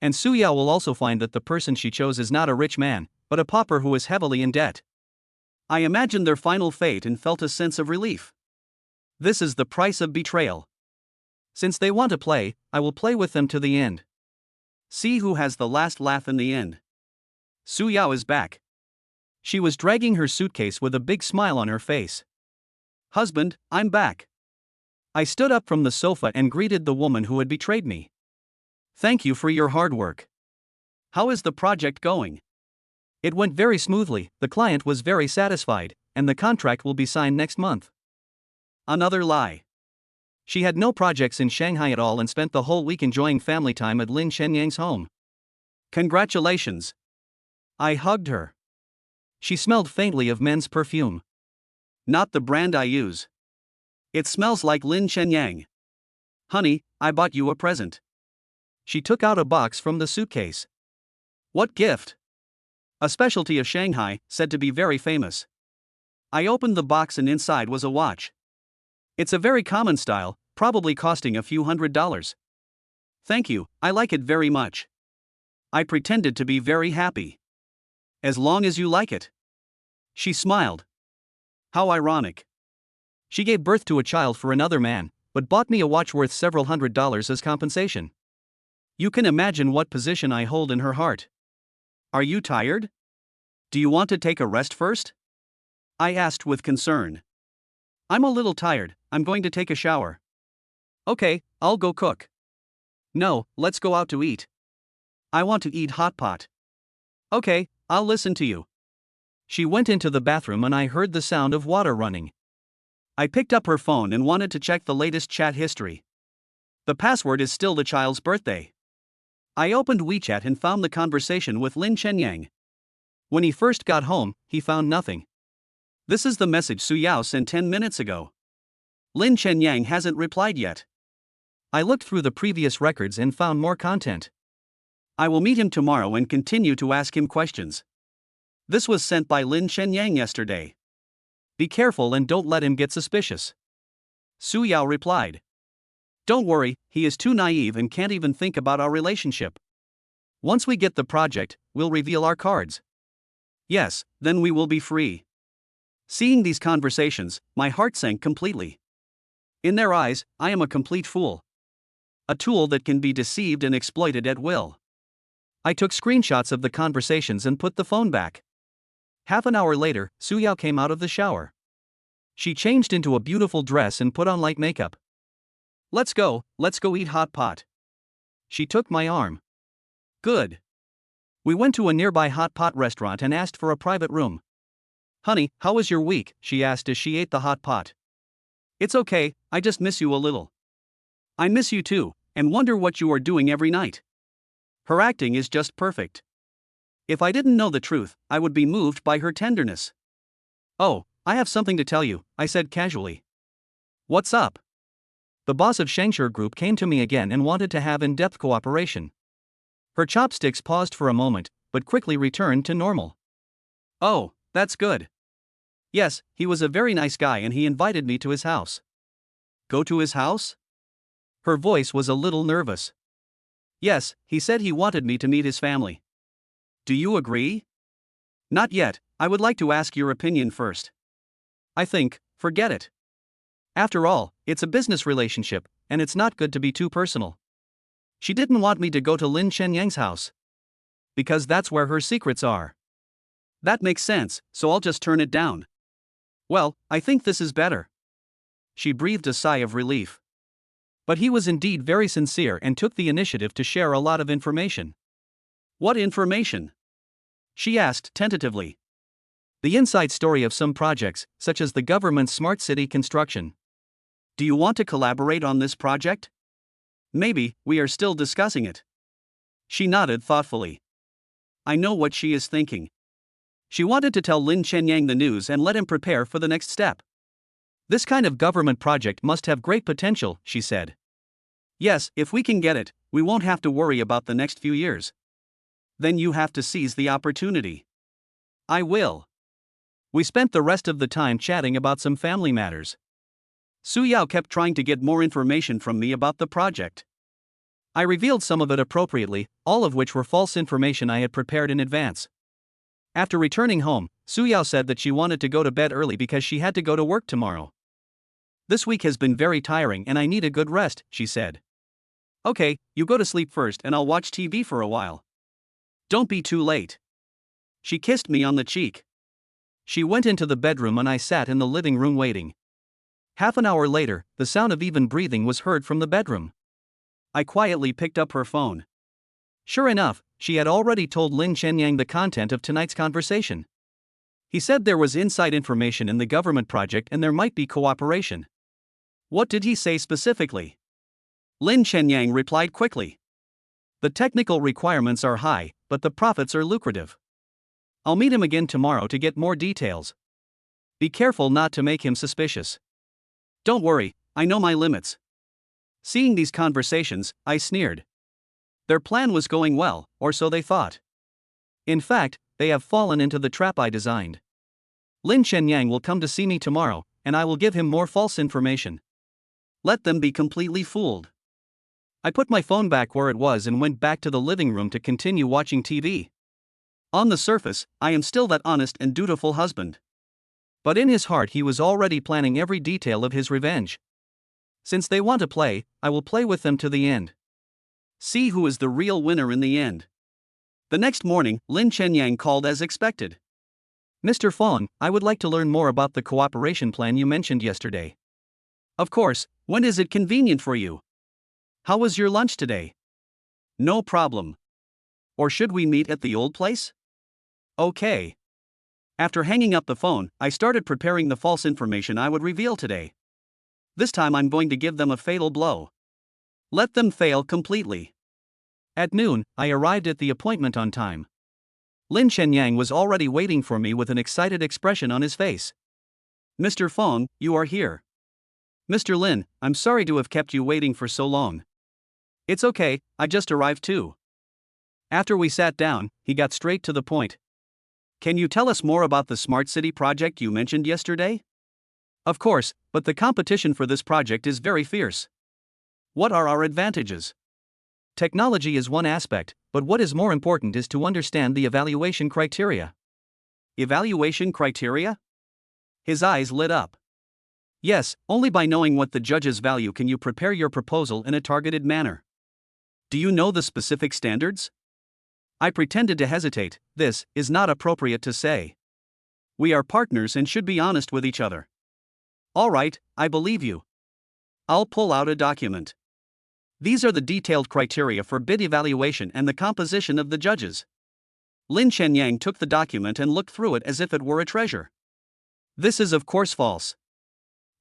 And Su Yao will also find that the person she chose is not a rich man, but a pauper who is heavily in debt. I imagined their final fate and felt a sense of relief. This is the price of betrayal. Since they want to play, I will play with them to the end. See who has the last laugh in the end. Su Yao is back. She was dragging her suitcase with a big smile on her face. Husband, I'm back. I stood up from the sofa and greeted the woman who had betrayed me. Thank you for your hard work. How is the project going? It went very smoothly, the client was very satisfied, and the contract will be signed next month. Another lie. She had no projects in Shanghai at all and spent the whole week enjoying family time at Lin Chenyang's home. Congratulations. I hugged her. She smelled faintly of men's perfume. Not the brand I use. It smells like Lin Chenyang. Honey, I bought you a present. She took out a box from the suitcase. What gift? A specialty of Shanghai, said to be very famous. I opened the box and inside was a watch. It's a very common style, probably costing a few $100s. Thank you, I like it very much. I pretended to be very happy. As long as you like it. She smiled. How ironic. She gave birth to a child for another man, but bought me a watch worth several $100s as compensation. You can imagine what position I hold in her heart. Are you tired? Do you want to take a rest first? I asked with concern. I'm a little tired, I'm going to take a shower. Okay, I'll go cook. No, let's go out to eat. I want to eat hot pot. Okay, I'll listen to you. She went into the bathroom and I heard the sound of water running. I picked up her phone and wanted to check the latest chat history. The password is still the child's birthday. I opened WeChat and found the conversation with Lin Chenyang. When he first got home, he found nothing. This is the message Su Yao sent 10 minutes ago. Lin Chenyang hasn't replied yet. I looked through the previous records and found more content. I will meet him tomorrow and continue to ask him questions. This was sent by Lin Chenyang yesterday. Be careful and don't let him get suspicious. Su Yao replied. Don't worry, he is too naive and can't even think about our relationship. Once we get the project, we'll reveal our cards. Yes, then we will be free. Seeing these conversations, my heart sank completely. In their eyes, I am a complete fool. A tool that can be deceived and exploited at will. I took screenshots of the conversations and put the phone back. Half an hour later, Su Yao came out of the shower. She changed into a beautiful dress and put on light makeup. Let's go eat hot pot. She took my arm. Good. We went to a nearby hot pot restaurant and asked for a private room. Honey, how was your week? She asked as she ate the hot pot. It's okay, I just miss you a little. I miss you too, and wonder what you are doing every night. Her acting is just perfect. If I didn't know the truth, I would be moved by her tenderness. Oh, I have something to tell you, I said casually. What's up? The boss of Shengshur Group came to me again and wanted to have in-depth cooperation. Her chopsticks paused for a moment, but quickly returned to normal. Oh, that's good. Yes, he was a very nice guy and he invited me to his house. Go to his house? Her voice was a little nervous. Yes, he said he wanted me to meet his family. Do you agree? Not yet, I would like to ask your opinion first. I think, forget it. After all, it's a business relationship, and it's not good to be too personal. She didn't want me to go to Lin Chenyang's house. Because that's where her secrets are. That makes sense, so I'll just turn it down. Well, I think this is better. She breathed a sigh of relief. But he was indeed very sincere and took the initiative to share a lot of information. What information? She asked tentatively. The inside story of some projects, such as the government's smart city construction. Do you want to collaborate on this project? Maybe, we are still discussing it. She nodded thoughtfully. I know what she is thinking. She wanted to tell Lin Chenyang the news and let him prepare for the next step. This kind of government project must have great potential, she said. Yes, if we can get it, we won't have to worry about the next few years. Then you have to seize the opportunity. I will. We spent the rest of the time chatting about some family matters. Su Yao kept trying to get more information from me about the project. I revealed some of it appropriately, all of which were false information I had prepared in advance. After returning home, Su Yao said that she wanted to go to bed early because she had to go to work tomorrow. This week has been very tiring and I need a good rest, she said. Okay, you go to sleep first and I'll watch TV for a while. Don't be too late. She kissed me on the cheek. She went into the bedroom and I sat in the living room waiting. Half an hour later, the sound of even breathing was heard from the bedroom. I quietly picked up her phone. Sure enough, she had already told Lin Chenyang the content of tonight's conversation. He said there was inside information in the government project and there might be cooperation. What did he say specifically? Lin Chenyang replied quickly. The technical requirements are high, but the profits are lucrative. I'll meet him again tomorrow to get more details. Be careful not to make him suspicious. Don't worry, I know my limits. Seeing these conversations, I sneered. Their plan was going well, or so they thought. In fact, they have fallen into the trap I designed. Lin Chenyang will come to see me tomorrow, and I will give him more false information. Let them be completely fooled. I put my phone back where it was and went back to the living room to continue watching TV. On the surface, I am still that honest and dutiful husband. But in his heart he was already planning every detail of his revenge. Since they want to play, I will play with them to the end. See who is the real winner in the end. The next morning, Lin Chenyang called as expected. Mr. Fong, I would like to learn more about the cooperation plan you mentioned yesterday. Of course, when is it convenient for you? How was your lunch today? No problem. Or should we meet at the old place? Okay. After hanging up the phone, I started preparing the false information I would reveal today. This time I'm going to give them a fatal blow. Let them fail completely. At noon, I arrived at the appointment on time. Lin Shenyang was already waiting for me with an excited expression on his face. Mr. Fong, you are here. Mr. Lin, I'm sorry to have kept you waiting for so long. It's okay, I just arrived too. After we sat down, he got straight to the point. Can you tell us more about the smart city project you mentioned yesterday? Of course, but the competition for this project is very fierce. What are our advantages? Technology is one aspect, but what is more important is to understand the evaluation criteria. Evaluation criteria? His eyes lit up. Yes, only by knowing what the judges value can you prepare your proposal in a targeted manner. Do you know the specific standards? I pretended to hesitate. This is not appropriate to say. We are partners and should be honest with each other. All right, I believe you. I'll pull out a document. These are the detailed criteria for bid evaluation and the composition of the judges. Lin Shenyang took the document and looked through it as if it were a treasure. This is of course false.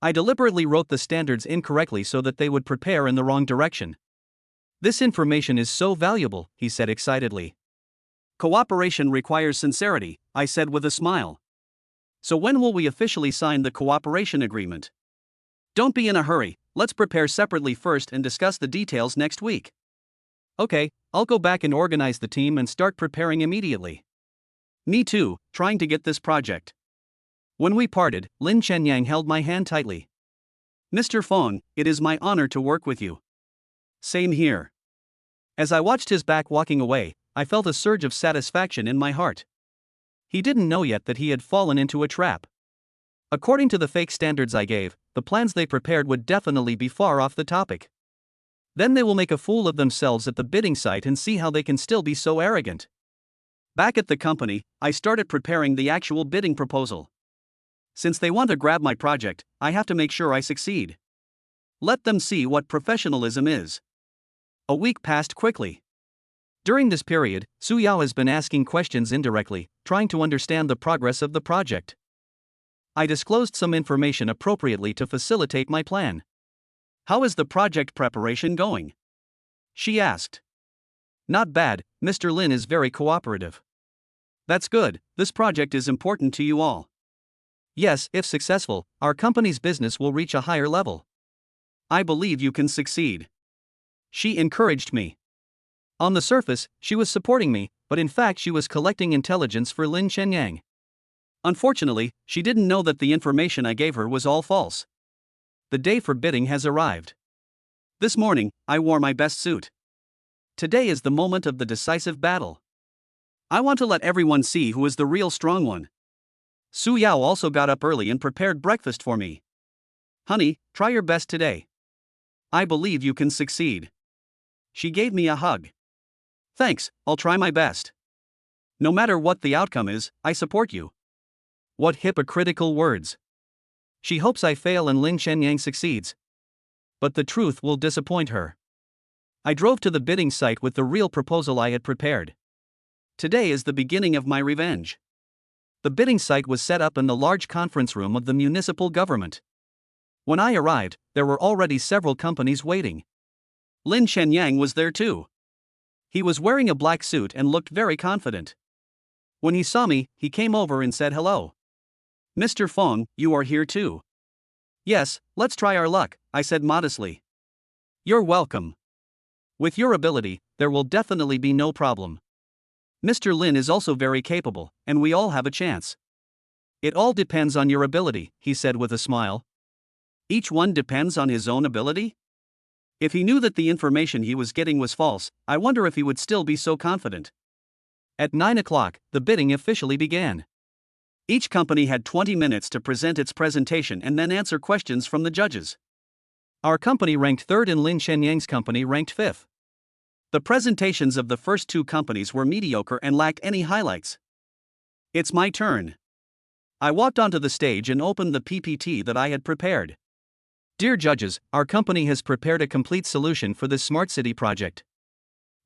I deliberately wrote the standards incorrectly so that they would prepare in the wrong direction. This information is so valuable, he said excitedly. Cooperation requires sincerity, I said with a smile. So when will we officially sign the cooperation agreement? Don't be in a hurry, let's prepare separately first and discuss the details next week. Okay, I'll go back and organize the team and start preparing immediately. Me too, trying to get this project. When we parted, Lin Shenyang held my hand tightly. Mr. Fong, it is my honor to work with you. Same here. As I watched his back walking away, I felt a surge of satisfaction in my heart. He didn't know yet that he had fallen into a trap. According to the fake standards I gave, the plans they prepared would definitely be far off the topic. Then they will make a fool of themselves at the bidding site and see how they can still be so arrogant. Back at the company, I started preparing the actual bidding proposal. Since they want to grab my project, I have to make sure I succeed. Let them see what professionalism is. A week passed quickly. During this period, Su Yao has been asking questions indirectly, trying to understand the progress of the project. I disclosed some information appropriately to facilitate my plan. How is the project preparation going? She asked. Not bad, Mr. Lin is very cooperative. That's good, this project is important to you all. Yes, if successful, our company's business will reach a higher level. I believe you can succeed. She encouraged me. On the surface, she was supporting me, but in fact she was collecting intelligence for Lin Shenyang. Unfortunately, she didn't know that the information I gave her was all false. The day for bidding has arrived. This morning, I wore my best suit. Today is the moment of the decisive battle. I want to let everyone see who is the real strong one. Su Yao also got up early and prepared breakfast for me. Honey, try your best today. I believe you can succeed. She gave me a hug. Thanks, I'll try my best. No matter what the outcome is, I support you. What hypocritical words. She hopes I fail and Lin Shenyang succeeds. But the truth will disappoint her. I drove to the bidding site with the real proposal I had prepared. Today is the beginning of my revenge. The bidding site was set up in the large conference room of the municipal government. When I arrived, there were already several companies waiting. Lin Shenyang was there too. He was wearing a black suit and looked very confident. When he saw me, he came over and said hello. Mr. Fong, you are here too. Yes, let's try our luck, I said modestly. You're welcome. With your ability, there will definitely be no problem. Mr. Lin is also very capable, and we all have a chance. It all depends on your ability, he said with a smile. Each one depends on his own ability? If he knew that the information he was getting was false, I wonder if he would still be so confident. At 9 o'clock, the bidding officially began. Each company had 20 minutes to present its presentation and then answer questions from the judges. Our company ranked third and Lin Shenyang's company ranked fifth. The presentations of the first two companies were mediocre and lacked any highlights. It's my turn. I walked onto the stage and opened the PPT that I had prepared. Dear judges, our company has prepared a complete solution for this smart city project.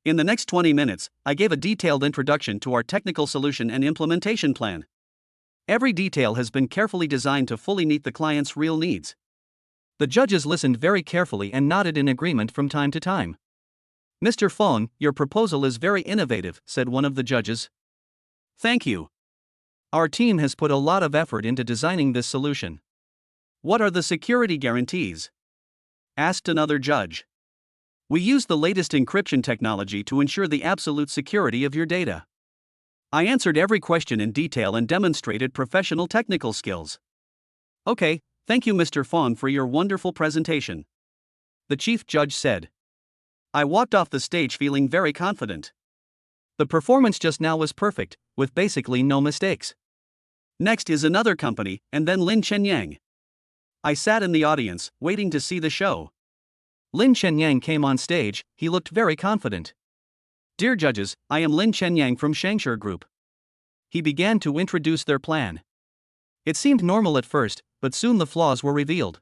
In the next 20 minutes, I gave a detailed introduction to our technical solution and implementation plan. Every detail has been carefully designed to fully meet the client's real needs. The judges listened very carefully and nodded in agreement from time to time. Mr. Fong, your proposal is very innovative, said one of the judges. Thank you. Our team has put a lot of effort into designing this solution. What are the security guarantees? Asked another judge. We use the latest encryption technology to ensure the absolute security of your data. I answered every question in detail and demonstrated professional technical skills. Okay, thank you Mr. Fong for your wonderful presentation. The chief judge said. I walked off the stage feeling very confident. The performance just now was perfect, with basically no mistakes. Next is another company, and then Lin Chenyang. I sat in the audience, waiting to see the show. Lin Chenyang came on stage, he looked very confident. Dear judges, I am Lin Chenyang from Shangshur Group. He began to introduce their plan. It seemed normal at first, but soon the flaws were revealed.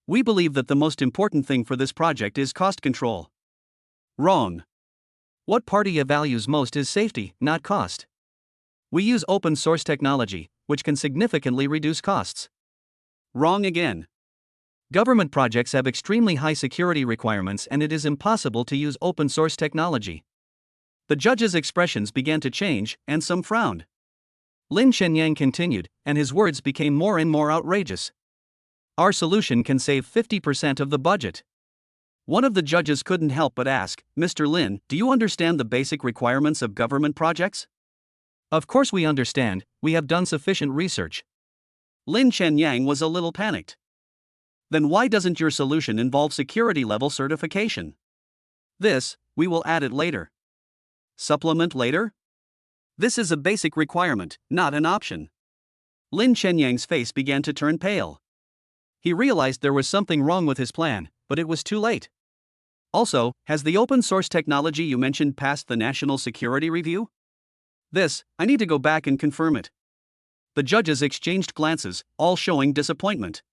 We believe that the most important thing for this project is cost control. Wrong. What party values most is safety, not cost. We use open source technology, which can significantly reduce costs. Wrong again. Government projects have extremely high security requirements and it is impossible to use open source technology. The judges' expressions began to change, and some frowned. Lin Chenyang continued, and his words became more and more outrageous. Our solution can save 50% of the budget. One of the judges couldn't help but ask, Mr. Lin, do you understand the basic requirements of government projects? Of course we understand, we have done sufficient research. Lin Chenyang was a little panicked. Then why doesn't your solution involve security level certification? This, we will add it later. Supplement later? This is a basic requirement, not an option. Lin Chenyang's face began to turn pale. He realized there was something wrong with his plan, but it was too late. Also, has the open source technology you mentioned passed the National Security Review? This, I need to go back and confirm it. The judges exchanged glances, all showing disappointment.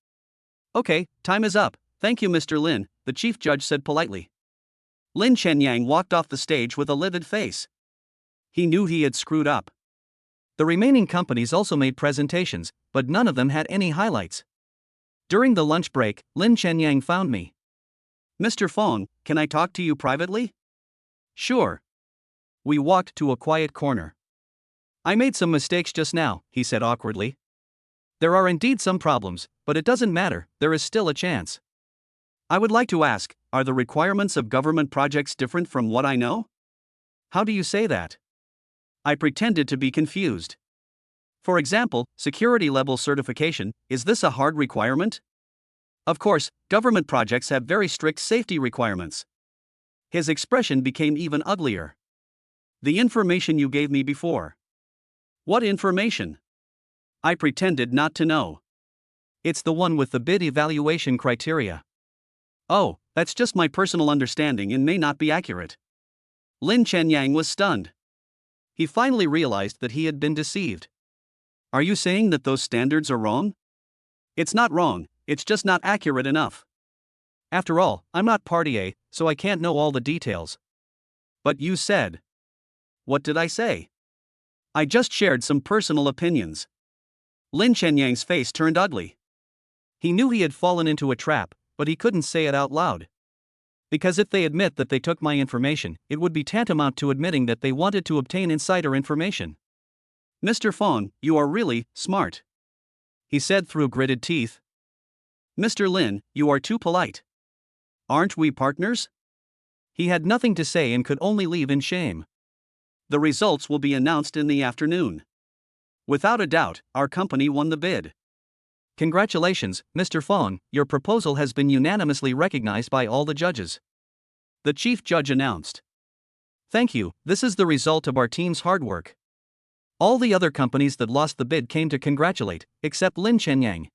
Okay, time is up, thank you Mr. Lin, the chief judge said politely. Lin Chenyang walked off the stage with a livid face. He knew he had screwed up. The remaining companies also made presentations, but none of them had any highlights. During the lunch break, Lin Chenyang found me. Mr. Fong, can I talk to you privately? Sure. We walked to a quiet corner. I made some mistakes just now, he said awkwardly. There are indeed some problems, but it doesn't matter, there is still a chance. I would like to ask, are the requirements of government projects different from what I know? How do you say that? I pretended to be confused. For example, security level certification, is this a hard requirement? Of course, government projects have very strict safety requirements. His expression became even uglier. The information you gave me before. What information? I pretended not to know. It's the one with the bid evaluation criteria. Oh, that's just my personal understanding and may not be accurate. Lin Chenyang was stunned. He finally realized that he had been deceived. Are you saying that those standards are wrong? It's not wrong, it's just not accurate enough. After all, I'm not party A, so I can't know all the details. But you said. What did I say? I just shared some personal opinions. Lin Chenyang's face turned ugly. He knew he had fallen into a trap, but he couldn't say it out loud. Because if they admit that they took my information, it would be tantamount to admitting that they wanted to obtain insider information. Mr. Fong, you are really smart, he said through gritted teeth. Mr. Lin, you are too polite. Aren't we partners? He had nothing to say and could only leave in shame. The results will be announced in the afternoon. Without a doubt, our company won the bid. Congratulations, Mr. Fong, your proposal has been unanimously recognized by all the judges. The chief judge announced. Thank you, this is the result of our team's hard work. All the other companies that lost the bid came to congratulate, except Lin Chenyang.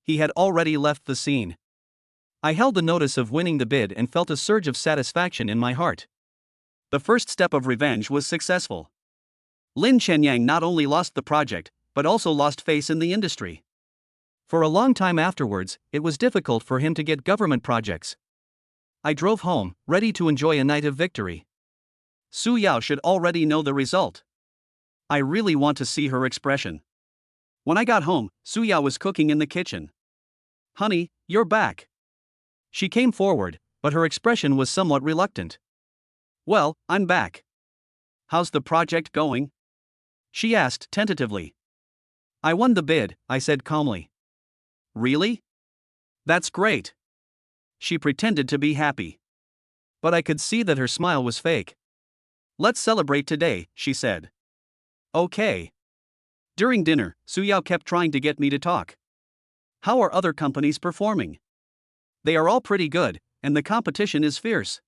He had already left the scene. I held the notice of winning the bid and felt a surge of satisfaction in my heart. The first step of revenge was successful. Lin Chenyang not only lost the project, but also lost face in the industry. For a long time afterwards, it was difficult for him to get government projects. I drove home, ready to enjoy a night of victory. Su Yao should already know the result. I really want to see her expression. When I got home, Su Yao was cooking in the kitchen. "Honey, you're back." She came forward, but her expression was somewhat reluctant. "Well, I'm back. How's the project going?" she asked tentatively. "I won the bid," I said calmly. "Really? That's great." She pretended to be happy. But I could see that her smile was fake. "Let's celebrate today," she said. "Okay." During dinner, Su Yao kept trying to get me to talk. "How are other companies performing?" "They are all pretty good, and the competition is fierce."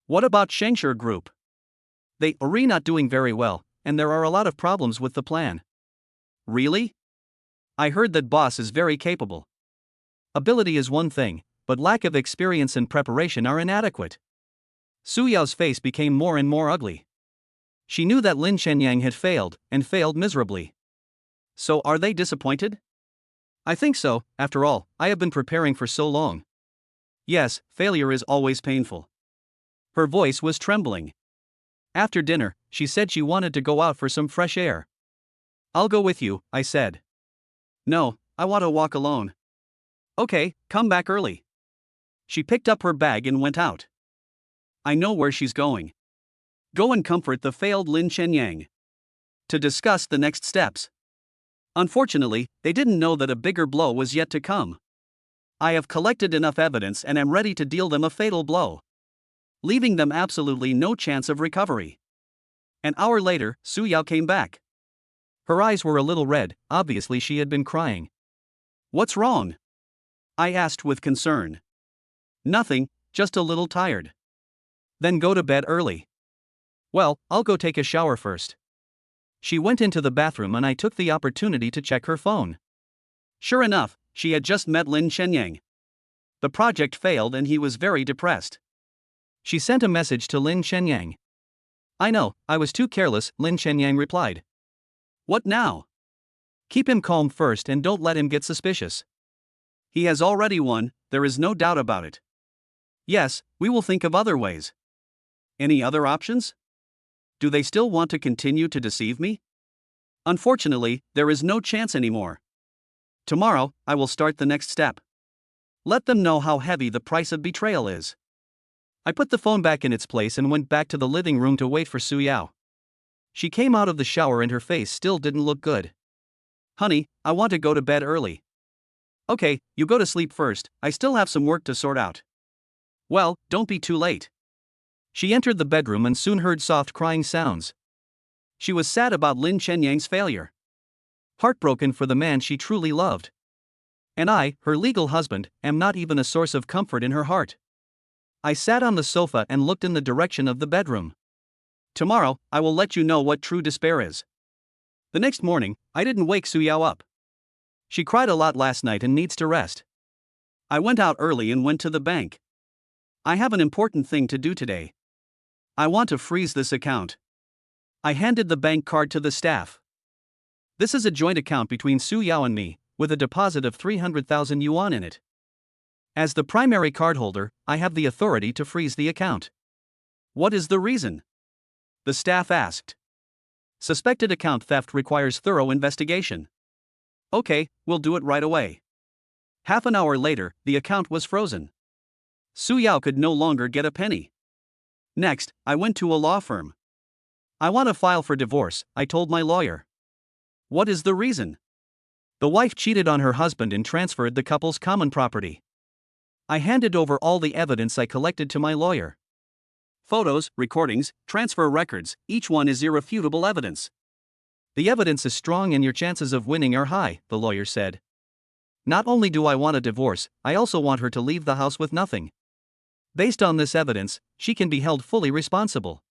"What about Shengshur Group?" "They are not doing very well, and there are a lot of problems with the plan." "Really? I heard that boss is very capable." "Ability is one thing, but lack of experience and preparation are inadequate." Su Yao's face became more and more ugly. She knew that Lin Shenyang had failed, and failed miserably. "So are they disappointed?" "I think so. After all, I have been preparing for so long." "Yes, failure is always painful." Her voice was trembling. After dinner, she said she wanted to go out for some fresh air. "I'll go with you," I said. "No, I want to walk alone." "Okay, come back early." She picked up her bag and went out. I know where she's going. Go and comfort the failed Lin Shenyang. To discuss the next steps. Unfortunately, they didn't know that a bigger blow was yet to come. I have collected enough evidence and am ready to deal them a fatal blow, leaving them absolutely no chance of recovery. An hour later, Su Yao came back. Her eyes were a little red, obviously she had been crying. "What's wrong?" I asked with concern. "Nothing, just a little tired." "Then go to bed early." "Well, I'll go take a shower first." She went into the bathroom and I took the opportunity to check her phone. Sure enough, she had just met Lin Shenyang. The project failed and he was very depressed. She sent a message to Lin Shenyang. "I know, I was too careless," Lin Shenyang replied. "What now?" "Keep him calm first and don't let him get suspicious. He has already won, there is no doubt about it." "Yes, we will think of other ways." "Any other options? Do they still want to continue to deceive me?" "Unfortunately, there is no chance anymore. Tomorrow, I will start the next step. Let them know how heavy the price of betrayal is." I put the phone back in its place and went back to the living room to wait for Su Yao. She came out of the shower and her face still didn't look good. "Honey, I want to go to bed early." "Okay, you go to sleep first, I still have some work to sort out." "Well, don't be too late." She entered the bedroom and soon heard soft crying sounds. She was sad about Lin Shenyang's failure. Heartbroken for the man she truly loved. And I, her legal husband, am not even a source of comfort in her heart. I sat on the sofa and looked in the direction of the bedroom. Tomorrow, I will let you know what true despair is. The next morning, I didn't wake Su Yao up. She cried a lot last night and needs to rest. I went out early and went to the bank. I have an important thing to do today. I want to freeze this account. I handed the bank card to the staff. This is a joint account between Su Yao and me, with a deposit of 300,000 yuan in it. As the primary cardholder, I have the authority to freeze the account. What is the reason? The staff asked. Suspected account theft requires thorough investigation. Okay, we'll do it right away. Half an hour later, the account was frozen. Su Yao could no longer get a penny. Next, I went to a law firm. I want to file for divorce, I told my lawyer. What is the reason? The wife cheated on her husband and transferred the couple's common property. I handed over all the evidence I collected to my lawyer. Photos, recordings, transfer records, each one is irrefutable evidence. The evidence is strong and your chances of winning are high, the lawyer said. Not only do I want a divorce, I also want her to leave the house with nothing. Based on this evidence, she can be held fully responsible.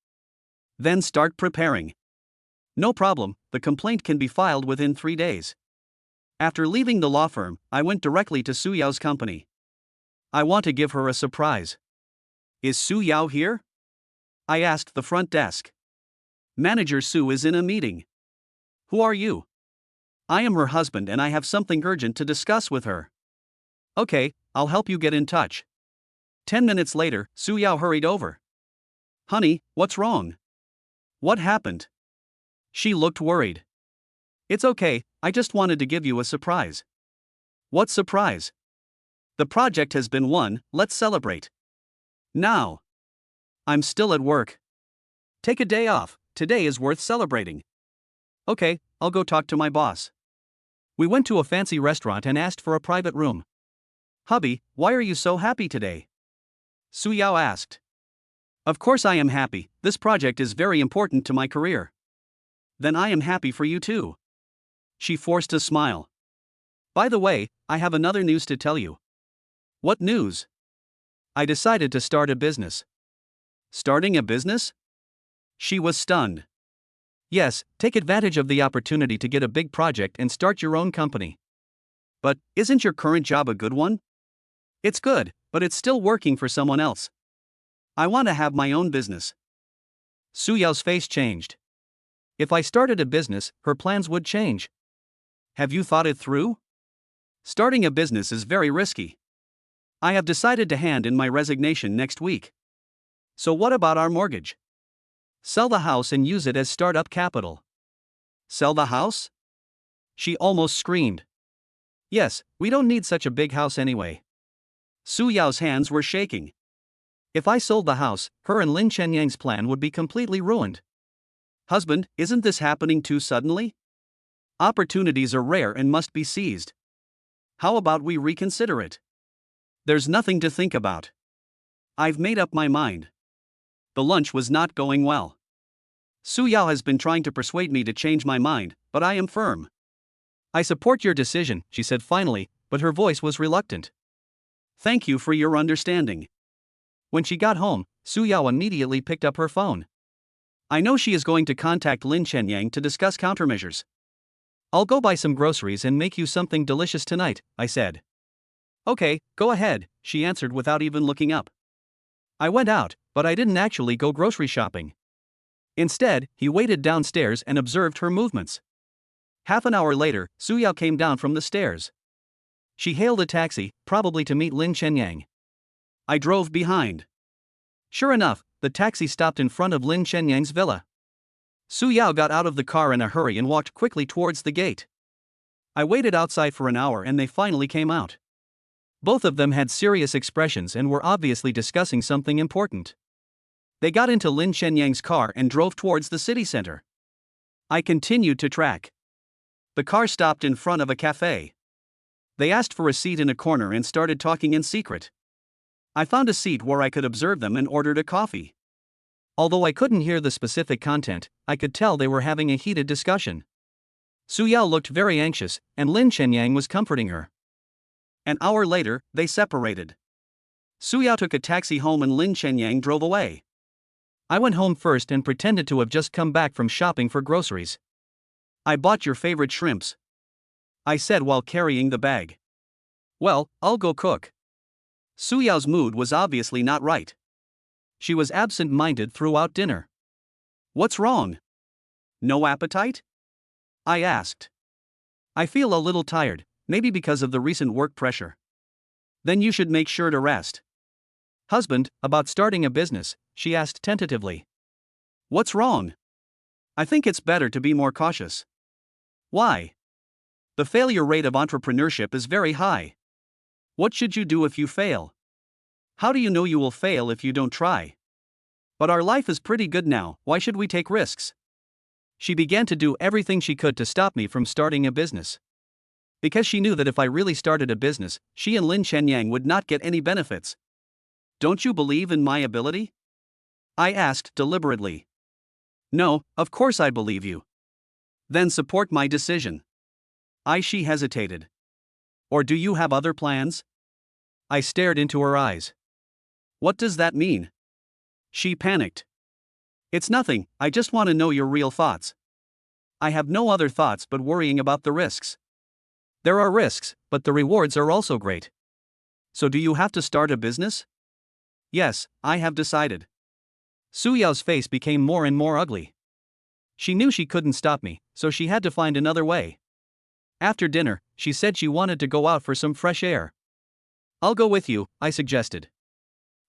Then start preparing. No problem, the complaint can be filed within 3 days. After leaving the law firm, I went directly to Su Yao's company. I want to give her a surprise. Is Su Yao here? I asked the front desk. Manager Su is in a meeting. Who are you? I am her husband and I have something urgent to discuss with her. Okay, I'll help you get in touch. 10 minutes later, Su Yao hurried over. Honey, what's wrong? What happened? She looked worried. It's okay, I just wanted to give you a surprise. What surprise? The project has been won, let's celebrate. Now. I'm still at work. Take a day off, today is worth celebrating. Okay, I'll go talk to my boss. We went to a fancy restaurant and asked for a private room. Hubby, why are you so happy today? Su Yao asked. Of course I am happy, this project is very important to my career. Then I am happy for you too. She forced a smile. By the way, I have another news to tell you. What news? I decided to start a business. Starting a business? She was stunned. Yes, take advantage of the opportunity to get a big project and start your own company. But, isn't your current job a good one? It's good, but it's still working for someone else. I want to have my own business. Su Yao's face changed. If I started a business, her plans would change. Have you thought it through? Starting a business is very risky. I have decided to hand in my resignation next week. So what about our mortgage? Sell the house and use it as startup capital. Sell the house? She almost screamed. Yes, we don't need such a big house anyway. Su Yao's hands were shaking. If I sold the house, her and Lin Chenyang's plan would be completely ruined. Husband, isn't this happening too suddenly? Opportunities are rare and must be seized. How about we reconsider it? There's nothing to think about. I've made up my mind. The lunch was not going well. Su Yao has been trying to persuade me to change my mind, but I am firm. I support your decision, she said finally, but her voice was reluctant. Thank you for your understanding. When she got home, Su Yao immediately picked up her phone. I know she is going to contact Lin Chenyang to discuss countermeasures. I'll go buy some groceries and make you something delicious tonight, I said. Okay, go ahead, she answered without even looking up. I went out, but I didn't actually go grocery shopping. Instead, he waited downstairs and observed her movements. Half an hour later, Su Yao came down from the stairs. She hailed a taxi, probably to meet Lin Chenyang. I drove behind. Sure enough, the taxi stopped in front of Lin Chenyang's villa. Su Yao got out of the car in a hurry and walked quickly towards the gate. I waited outside for an hour and they finally came out. Both of them had serious expressions and were obviously discussing something important. They got into Lin Chenyang's car and drove towards the city center. I continued to track. The car stopped in front of a cafe. They asked for a seat in a corner and started talking in secret. I found a seat where I could observe them and ordered a coffee. Although I couldn't hear the specific content, I could tell they were having a heated discussion. Su Yao looked very anxious, and Lin Chenyang was comforting her. An hour later, they separated. Su Yao took a taxi home and Lin Chenyang drove away. I went home first and pretended to have just come back from shopping for groceries. I bought your favorite shrimps, I said while carrying the bag. Well, I'll go cook. Su Yao's mood was obviously not right. She was absent-minded throughout dinner. What's wrong? No appetite? I asked. I feel a little tired, maybe because of the recent work pressure. Then you should make sure to rest. Husband, about starting a business, she asked tentatively. What's wrong? I think it's better to be more cautious. Why? The failure rate of entrepreneurship is very high. What should you do if you fail? How do you know you will fail if you don't try? But our life is pretty good now, why should we take risks? She began to do everything she could to stop me from starting a business. Because she knew that if I really started a business, she and Lin Chenyang would not get any benefits. Don't you believe in my ability? I asked deliberately. No, of course I believe you. Then support my decision. She hesitated. Or do you have other plans? I stared into her eyes. What does that mean? She panicked. It's nothing, I just want to know your real thoughts. I have no other thoughts but worrying about the risks. There are risks, but the rewards are also great. So do you have to start a business? Yes, I have decided. Su Yao's face became more and more ugly. She knew she couldn't stop me, so she had to find another way. After dinner, she said she wanted to go out for some fresh air. I'll go with you, I suggested.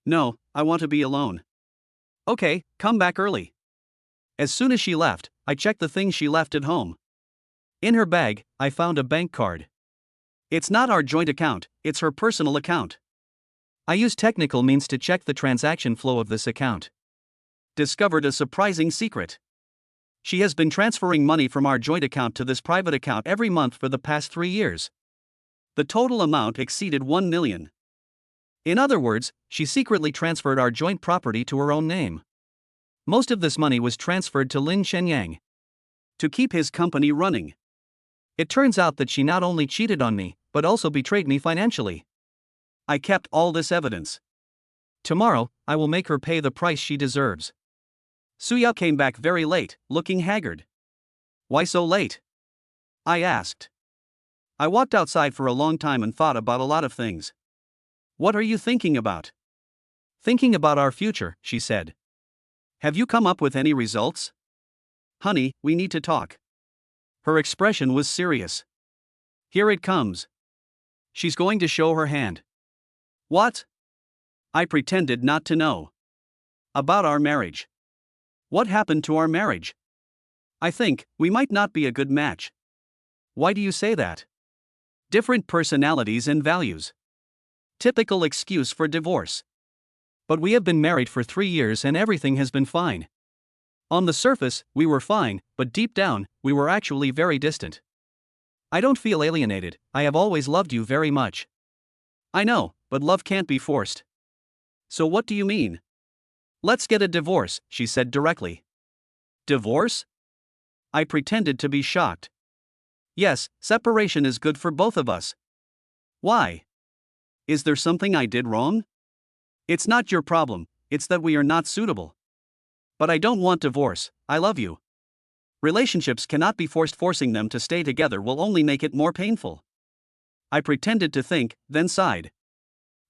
No, I want to be alone. Okay, come back early. As soon as she left, I checked the things she left at home. In her bag, I found a bank card. It's not our joint account, it's her personal account. I used technical means to check the transaction flow of this account. Discovered a surprising secret. She has been transferring money from our joint account to this private account every month for the past 3 years. The total amount exceeded 1 million. In other words, she secretly transferred our joint property to her own name. Most of this money was transferred to Lin Shenyang to keep his company running. It turns out that she not only cheated on me, but also betrayed me financially. I kept all this evidence. Tomorrow, I will make her pay the price she deserves. Suyao came back very late, looking haggard. Why so late? I asked. I walked outside for a long time and thought about a lot of things. What are you thinking about? Thinking about our future, she said. Have you come up with any results? Honey, we need to talk. Her expression was serious. Here it comes. She's going to show her hand. What? I pretended not to know. About our marriage. What happened to our marriage? I think we might not be a good match. Why do you say that? Different personalities and values. Typical excuse for divorce. But we have been married for 3 years and everything has been fine. On the surface, we were fine, but deep down, we were actually very distant. I don't feel alienated, I have always loved you very much. I know, but love can't be forced. So what do you mean? Let's get a divorce, she said directly. Divorce? I pretended to be shocked. Yes, separation is good for both of us. Why? Is there something I did wrong? It's not your problem, it's that we are not suitable. But I don't want divorce, I love you. Relationships cannot be forced. Forcing them to stay together will only make it more painful. I pretended to think, then sighed.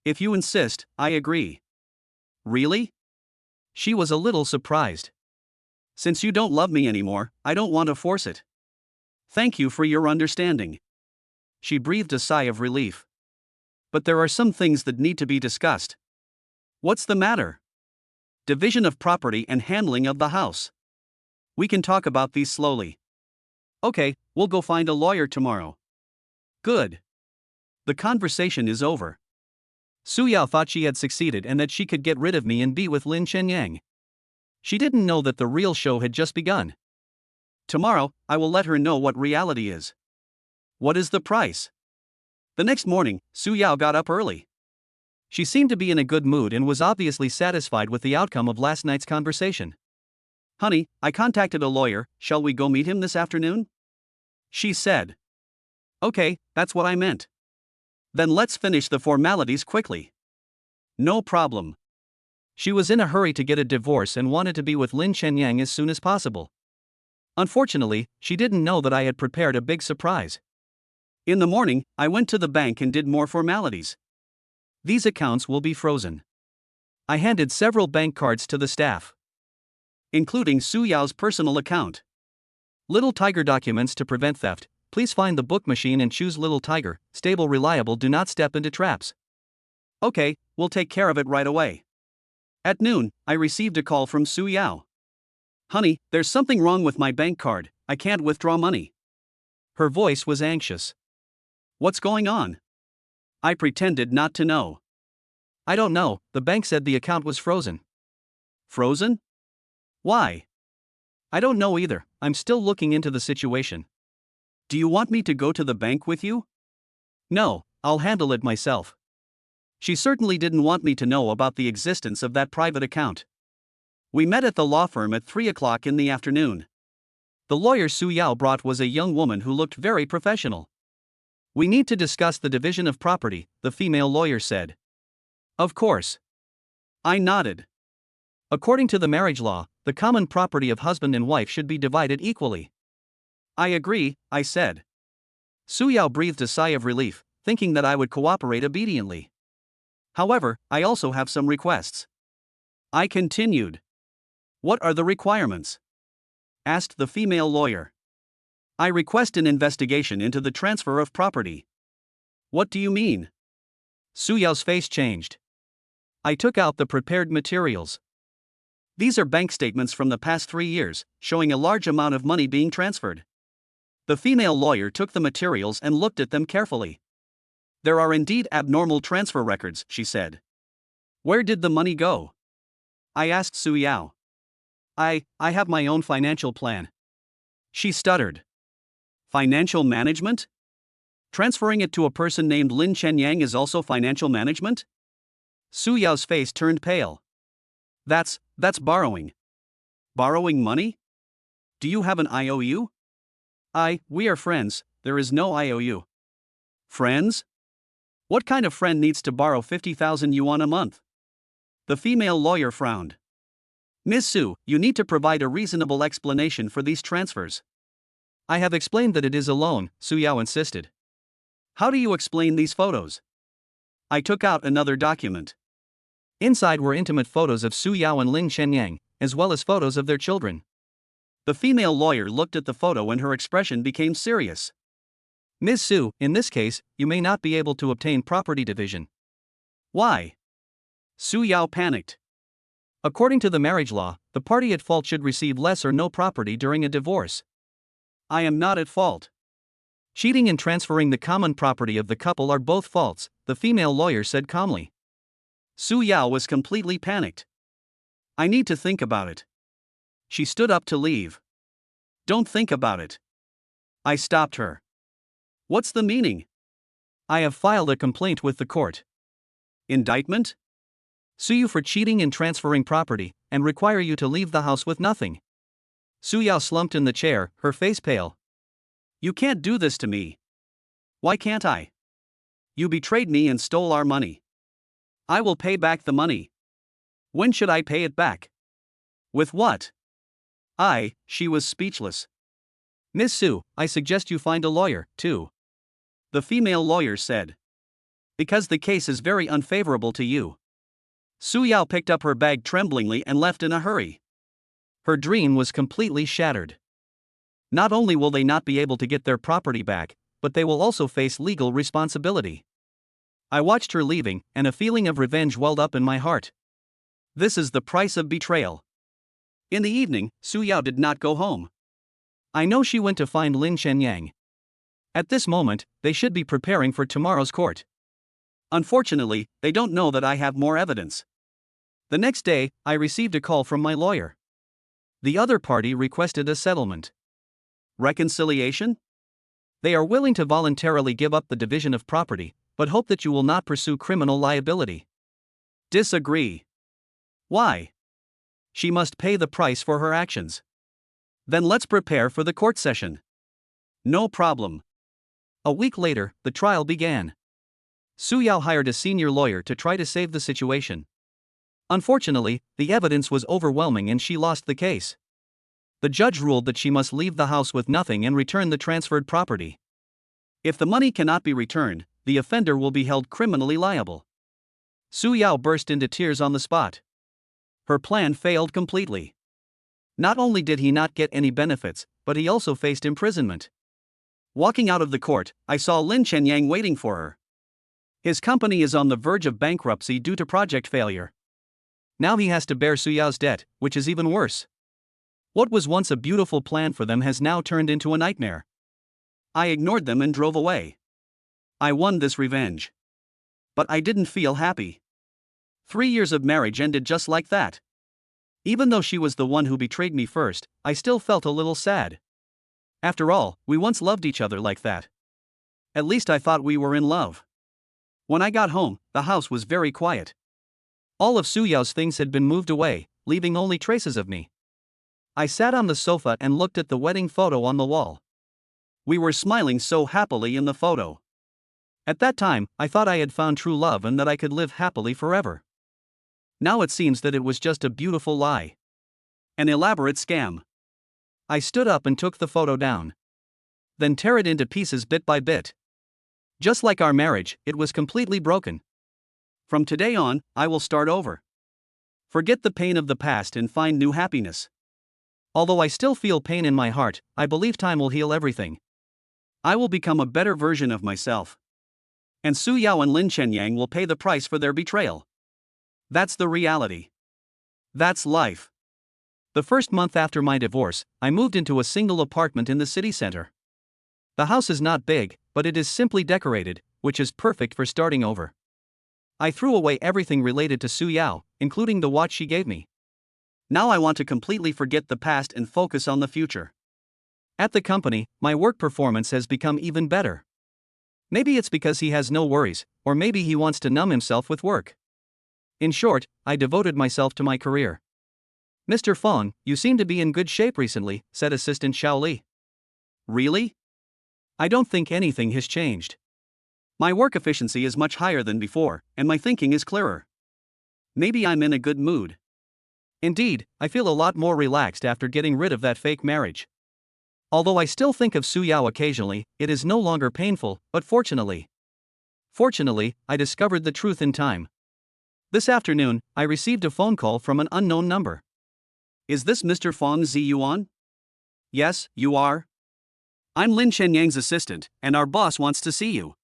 If you insist, I agree. Really? She was a little surprised. Since you don't love me anymore, I don't want to force it. Thank you for your understanding. She breathed a sigh of relief. But there are some things that need to be discussed. What's the matter? Division of property and handling of the house. We can talk about these slowly. Okay, we'll go find a lawyer tomorrow. Good. The conversation is over. Suyao thought she had succeeded and that she could get rid of me and be with Lin Shenyang. She didn't know that the real show had just begun. Tomorrow, I will let her know what reality is. What is the price? The next morning, Suyao got up early. She seemed to be in a good mood and was obviously satisfied with the outcome of last night's conversation. Honey, I contacted a lawyer, shall we go meet him this afternoon? She said. Okay, that's what I meant. Then let's finish the formalities quickly. No problem. She was in a hurry to get a divorce and wanted to be with Lin Shenyang as soon as possible. Unfortunately, she didn't know that I had prepared a big surprise. In the morning, I went to the bank and did more formalities. These accounts will be frozen. I handed several bank cards to the staff, including Suyao's personal account. Little Tiger documents to prevent theft. Please find the book machine and choose Little Tiger, stable, reliable, do not step into traps. Okay, we'll take care of it right away. At noon, I received a call from Suyao. Honey, there's something wrong with my bank card, I can't withdraw money. Her voice was anxious. What's going on? I pretended not to know. I don't know, the bank said the account was frozen. Frozen? Why? I don't know either, I'm still looking into the situation. Do you want me to go to the bank with you? No, I'll handle it myself. She certainly didn't want me to know about the existence of that private account. We met at the law firm at 3 o'clock in the afternoon. The lawyer Suyao brought was a young woman who looked very professional. We need to discuss the division of property, the female lawyer said. Of course. I nodded. According to the marriage law, the common property of husband and wife should be divided equally. I agree, I said. Suyao breathed a sigh of relief, thinking that I would cooperate obediently. However, I also have some requests. I continued. What are the requirements? Asked the female lawyer. I request an investigation into the transfer of property. What do you mean? Su Yao's face changed. I took out the prepared materials. These are bank statements from the past 3 years, showing a large amount of money being transferred. The female lawyer took the materials and looked at them carefully. There are indeed abnormal transfer records, she said. Where did the money go? I asked Su Yao. I have my own financial plan. She stuttered. Financial management? Transferring it to a person named Lin Chenyang is also financial management? Su Yao's face turned pale. That's borrowing. Borrowing money? Do you have an IOU? We are friends, there is no IOU. Friends? What kind of friend needs to borrow 50,000 yuan a month? The female lawyer frowned. Ms. Su, you need to provide a reasonable explanation for these transfers. I have explained that it is a loan, Su Yao insisted. How do you explain these photos? I took out another document. Inside were intimate photos of Su Yao and Lin Chenyang, as well as photos of their children. The female lawyer looked at the photo and her expression became serious. Ms. Su, in this case, you may not be able to obtain property division. Why? Su Yao panicked. According to the marriage law, the party at fault should receive less or no property during a divorce. I am not at fault. Cheating and transferring the common property of the couple are both faults, the female lawyer said calmly. Su Yao was completely panicked. I need to think about it. She stood up to leave. Don't think about it. I stopped her. What's the meaning? I have filed a complaint with the court. Indictment? Sue you for cheating and transferring property, and require you to leave the house with nothing. Su Yao slumped in the chair, her face pale. You can't do this to me. Why can't I? You betrayed me and stole our money. I will pay back the money. When should I pay it back? With what? She was speechless. Miss Su, I suggest you find a lawyer, too. The female lawyer said. Because the case is very unfavorable to you. Su Yao picked up her bag tremblingly and left in a hurry. Her dream was completely shattered. Not only will they not be able to get their property back, but they will also face legal responsibility. I watched her leaving, and a feeling of revenge welled up in my heart. This is the price of betrayal. In the evening, Su Yao did not go home. I know she went to find Lin Chenyang. At this moment, they should be preparing for tomorrow's court. Unfortunately, they don't know that I have more evidence. The next day, I received a call from my lawyer. The other party requested a settlement. Reconciliation? They are willing to voluntarily give up the division of property, but hope that you will not pursue criminal liability. Disagree. Why? She must pay the price for her actions. Then let's prepare for the court session. No problem. A week later, the trial began. Su Yao hired a senior lawyer to try to save the situation. Unfortunately, the evidence was overwhelming and she lost the case. The judge ruled that she must leave the house with nothing and return the transferred property. If the money cannot be returned, the offender will be held criminally liable. Su Yao burst into tears on the spot. Her plan failed completely. Not only did he not get any benefits, but he also faced imprisonment. Walking out of the court, I saw Lin Chenyang waiting for her. His company is on the verge of bankruptcy due to project failure. Now he has to bear Su Yao's debt, which is even worse. What was once a beautiful plan for them has now turned into a nightmare. I ignored them and drove away. I won this revenge. But I didn't feel happy. 3 years of marriage ended just like that. Even though she was the one who betrayed me first, I still felt a little sad. After all, we once loved each other like that. At least I thought we were in love. When I got home, the house was very quiet. All of Su Yao's things had been moved away, leaving only traces of me. I sat on the sofa and looked at the wedding photo on the wall. We were smiling so happily in the photo. At that time, I thought I had found true love and that I could live happily forever. Now it seems that it was just a beautiful lie. An elaborate scam. I stood up and took the photo down. Then tear it into pieces bit by bit. Just like our marriage, it was completely broken. From today on, I will start over. Forget the pain of the past and find new happiness. Although I still feel pain in my heart, I believe time will heal everything. I will become a better version of myself. And Su Yao and Lin Chenyang will pay the price for their betrayal. That's the reality. That's life. The first month after my divorce, I moved into a single apartment in the city center. The house is not big, but it is simply decorated, which is perfect for starting over. I threw away everything related to Su Yao, including the watch she gave me. Now I want to completely forget the past and focus on the future. At the company, my work performance has become even better. Maybe it's because he has no worries, or maybe he wants to numb himself with work. In short, I devoted myself to my career. Mr. Fong, you seem to be in good shape recently, said Assistant Xiao Li. Really? I don't think anything has changed. My work efficiency is much higher than before, and my thinking is clearer. Maybe I'm in a good mood. Indeed, I feel a lot more relaxed after getting rid of that fake marriage. Although I still think of Su Yao occasionally, it is no longer painful, but fortunately, I discovered the truth in time. This afternoon, I received a phone call from an unknown number. Is this Mr. Fong Ziyuan? Yes, you are. I'm Lin Chenyang's assistant, and our boss wants to see you.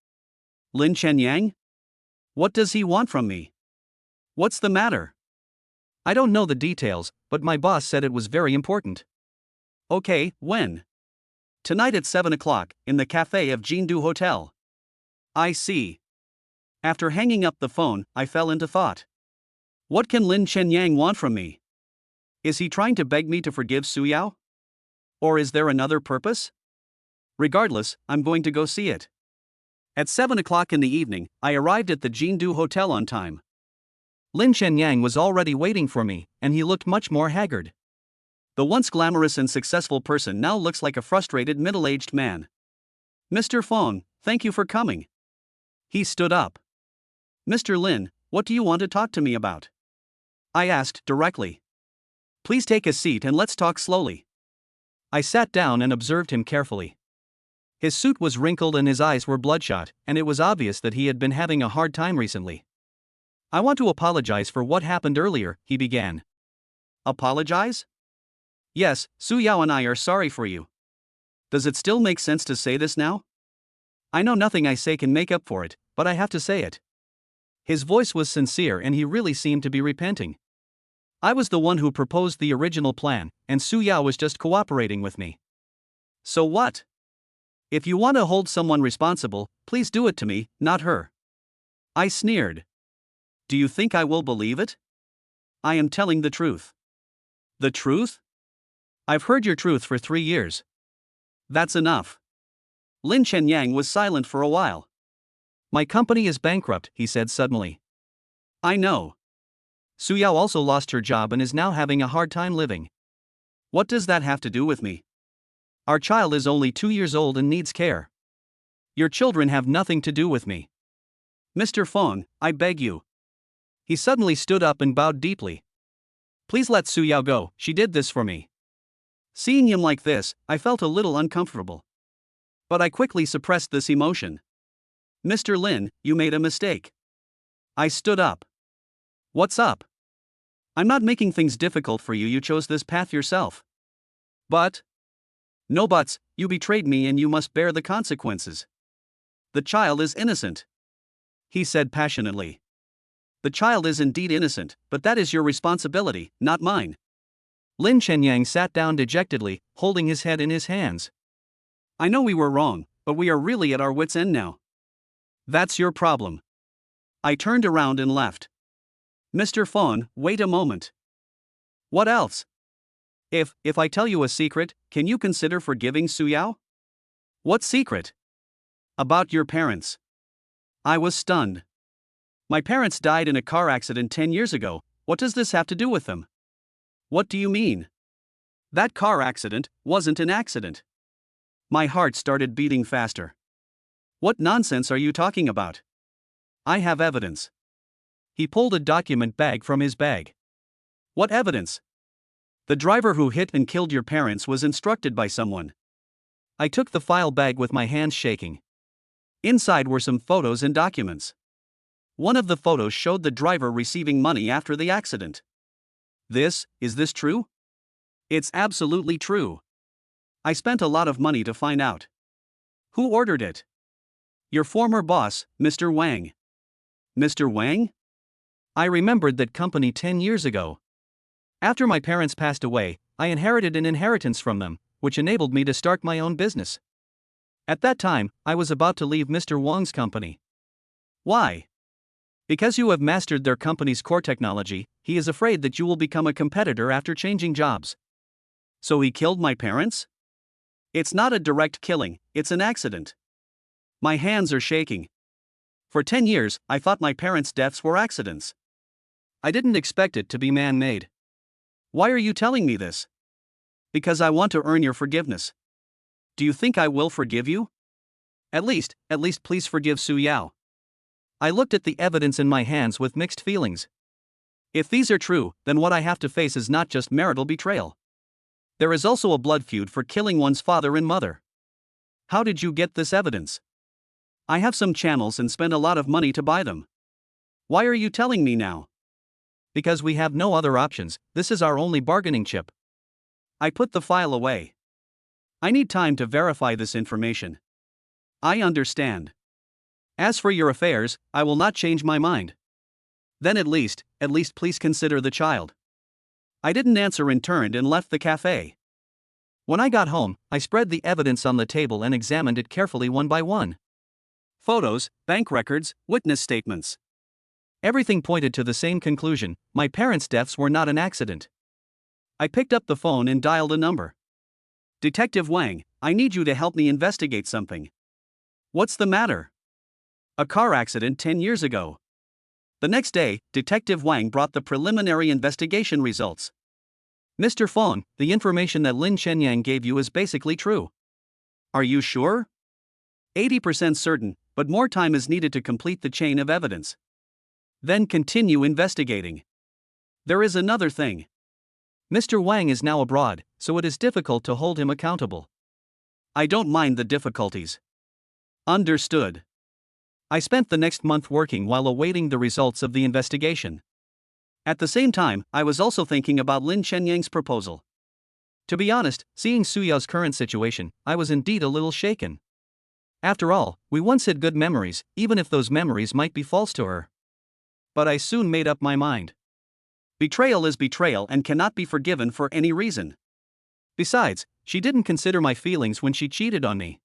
Lin Chenyang? What does he want from me? What's the matter? I don't know the details, but my boss said it was very important. Okay, when? Tonight at 7 o'clock, in the cafe of Jindu Hotel. I see. After hanging up the phone, I fell into thought. What can Lin Chenyang want from me? Is he trying to beg me to forgive Su Yao? Or is there another purpose? Regardless, I'm going to go see it. At 7 o'clock in the evening, I arrived at the Jindu Hotel on time. Lin Chenyang was already waiting for me, and he looked much more haggard. The once glamorous and successful person now looks like a frustrated middle-aged man. Mr. Fong, thank you for coming. He stood up. Mr. Lin, what do you want to talk to me about? I asked directly. Please take a seat and let's talk slowly. I sat down and observed him carefully. His suit was wrinkled and his eyes were bloodshot, and it was obvious that he had been having a hard time recently. I want to apologize for what happened earlier, he began. Apologize? Yes, Su Yao and I are sorry for you. Does it still make sense to say this now? I know nothing I say can make up for it, but I have to say it. His voice was sincere and he really seemed to be repenting. I was the one who proposed the original plan, and Su Yao was just cooperating with me. So what? If you want to hold someone responsible, please do it to me, not her. I sneered. Do you think I will believe it? I am telling the truth. The truth? I've heard your truth for 3 years. That's enough. Lin Chenyang was silent for a while. My company is bankrupt, he said suddenly. I know. Su Yao also lost her job and is now having a hard time living. What does that have to do with me? Our child is only 2 years old and needs care. Your children have nothing to do with me. Mr. Fong, I beg you. He suddenly stood up and bowed deeply. Please let Su Yao go, she did this for me. Seeing him like this, I felt a little uncomfortable. But I quickly suppressed this emotion. Mr. Lin, you made a mistake. I stood up. What's up? I'm not making things difficult for you, you chose this path yourself. But? No buts, you betrayed me and you must bear the consequences. The child is innocent. He said passionately. The child is indeed innocent, but that is your responsibility, not mine. Lin Chenyang sat down dejectedly, holding his head in his hands. I know we were wrong, but we are really at our wits' end now. That's your problem. I turned around and left. Mr. Fong, wait a moment. What else? If I tell you a secret, can you consider forgiving Su Yao? What secret? About your parents. I was stunned. My parents died in a car accident 10 years ago, what does this have to do with them? What do you mean? That car accident wasn't an accident. My heart started beating faster. What nonsense are you talking about? I have evidence. He pulled a document bag from his bag. What evidence? The driver who hit and killed your parents was instructed by someone. I took the file bag with my hands shaking. Inside were some photos and documents. One of the photos showed the driver receiving money after the accident. Is this true? It's absolutely true. I spent a lot of money to find out. Who ordered it? Your former boss, Mr. Wang. Mr. Wang? I remembered that company 10 years ago. After my parents passed away, I inherited an inheritance from them, which enabled me to start my own business. At that time, I was about to leave Mr. Wang's company. Why? Because you have mastered their company's core technology, he is afraid that you will become a competitor after changing jobs. So he killed my parents? It's not a direct killing, it's an accident. My hands are shaking. For 10 years, I thought my parents' deaths were accidents. I didn't expect it to be man-made. Why are you telling me this? Because I want to earn your forgiveness. Do you think I will forgive you? At least please forgive Su Yao. I looked at the evidence in my hands with mixed feelings. If these are true, then what I have to face is not just marital betrayal. There is also a blood feud for killing one's father and mother. How did you get this evidence? I have some channels and spent a lot of money to buy them. Why are you telling me now? Because we have no other options, this is our only bargaining chip. I put the file away. I need time to verify this information. I understand. As for your affairs, I will not change my mind. Then at least please consider the child. I didn't answer and turned and left the cafe. When I got home, I spread the evidence on the table and examined it carefully one by one. Photos, bank records, witness statements. Everything pointed to the same conclusion: my parents' deaths were not an accident. I picked up the phone and dialed a number. Detective Wang, I need you to help me investigate something. What's the matter? A car accident 10 years ago. The next day, Detective Wang brought the preliminary investigation results. Mr. Fong, the information that Lin Shenyang gave you is basically true. Are you sure? 80% certain, but more time is needed to complete the chain of evidence. Then continue investigating. There is another thing. Mr. Wang is now abroad, so it is difficult to hold him accountable. I don't mind the difficulties. Understood. I spent the next month working while awaiting the results of the investigation. At the same time, I was also thinking about Lin Shenyang's proposal. To be honest, seeing Su Yao's current situation, I was indeed a little shaken. After all, we once had good memories, even if those memories might be false to her. But I soon made up my mind. Betrayal is betrayal and cannot be forgiven for any reason. Besides, she didn't consider my feelings when she cheated on me.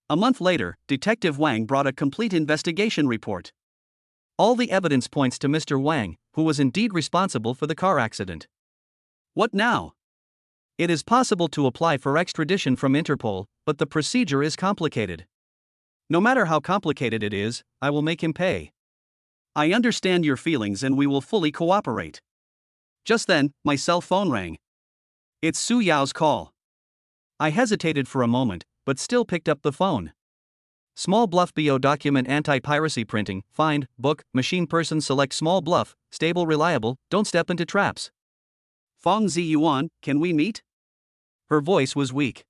A month later, Detective Wang brought a complete investigation report. All the evidence points to Mr. Wang, who was indeed responsible for the car accident. What now? It is possible to apply for extradition from Interpol, but the procedure is complicated. No matter how complicated it is, I will make him pay. I understand your feelings and we will fully cooperate. Just then, my cell phone rang. It's Su Yao's call. I hesitated for a moment, but still picked up the phone. Small bluff BO document anti-piracy printing, find, book, machine person select small bluff, stable reliable, don't step into traps. Fong Ziyuan, can we meet? Her voice was weak.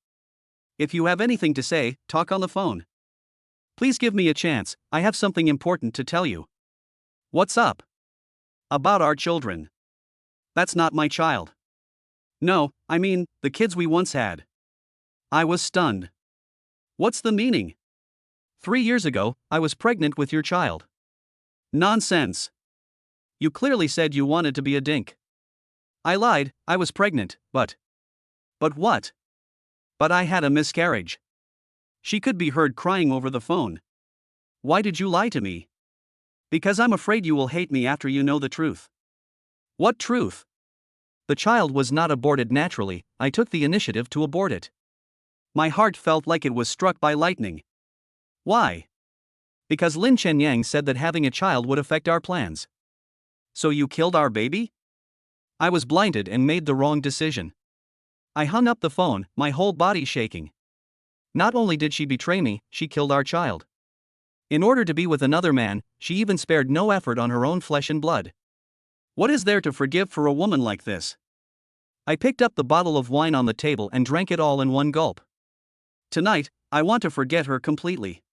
If you have anything to say, talk on the phone. Please give me a chance, I have something important to tell you. What's up? About our children. That's not my child. No, I mean, the kids we once had. I was stunned. What's the meaning? 3 years ago, I was pregnant with your child. Nonsense. You clearly said you wanted to be a dink. I lied, I was pregnant, but what? But I had a miscarriage. She could be heard crying over the phone. Why did you lie to me? Because I'm afraid you will hate me after you know the truth. What truth? The child was not aborted naturally, I took the initiative to abort it. My heart felt like it was struck by lightning. Why? Because Lin Shenyang said that having a child would affect our plans. So you killed our baby? I was blinded and made the wrong decision. I hung up the phone, my whole body shaking. Not only did she betray me, she killed our child. In order to be with another man, she even spared no effort on her own flesh and blood. What is there to forgive for a woman like this? I picked up the bottle of wine on the table and drank it all in one gulp. Tonight, I want to forget her completely.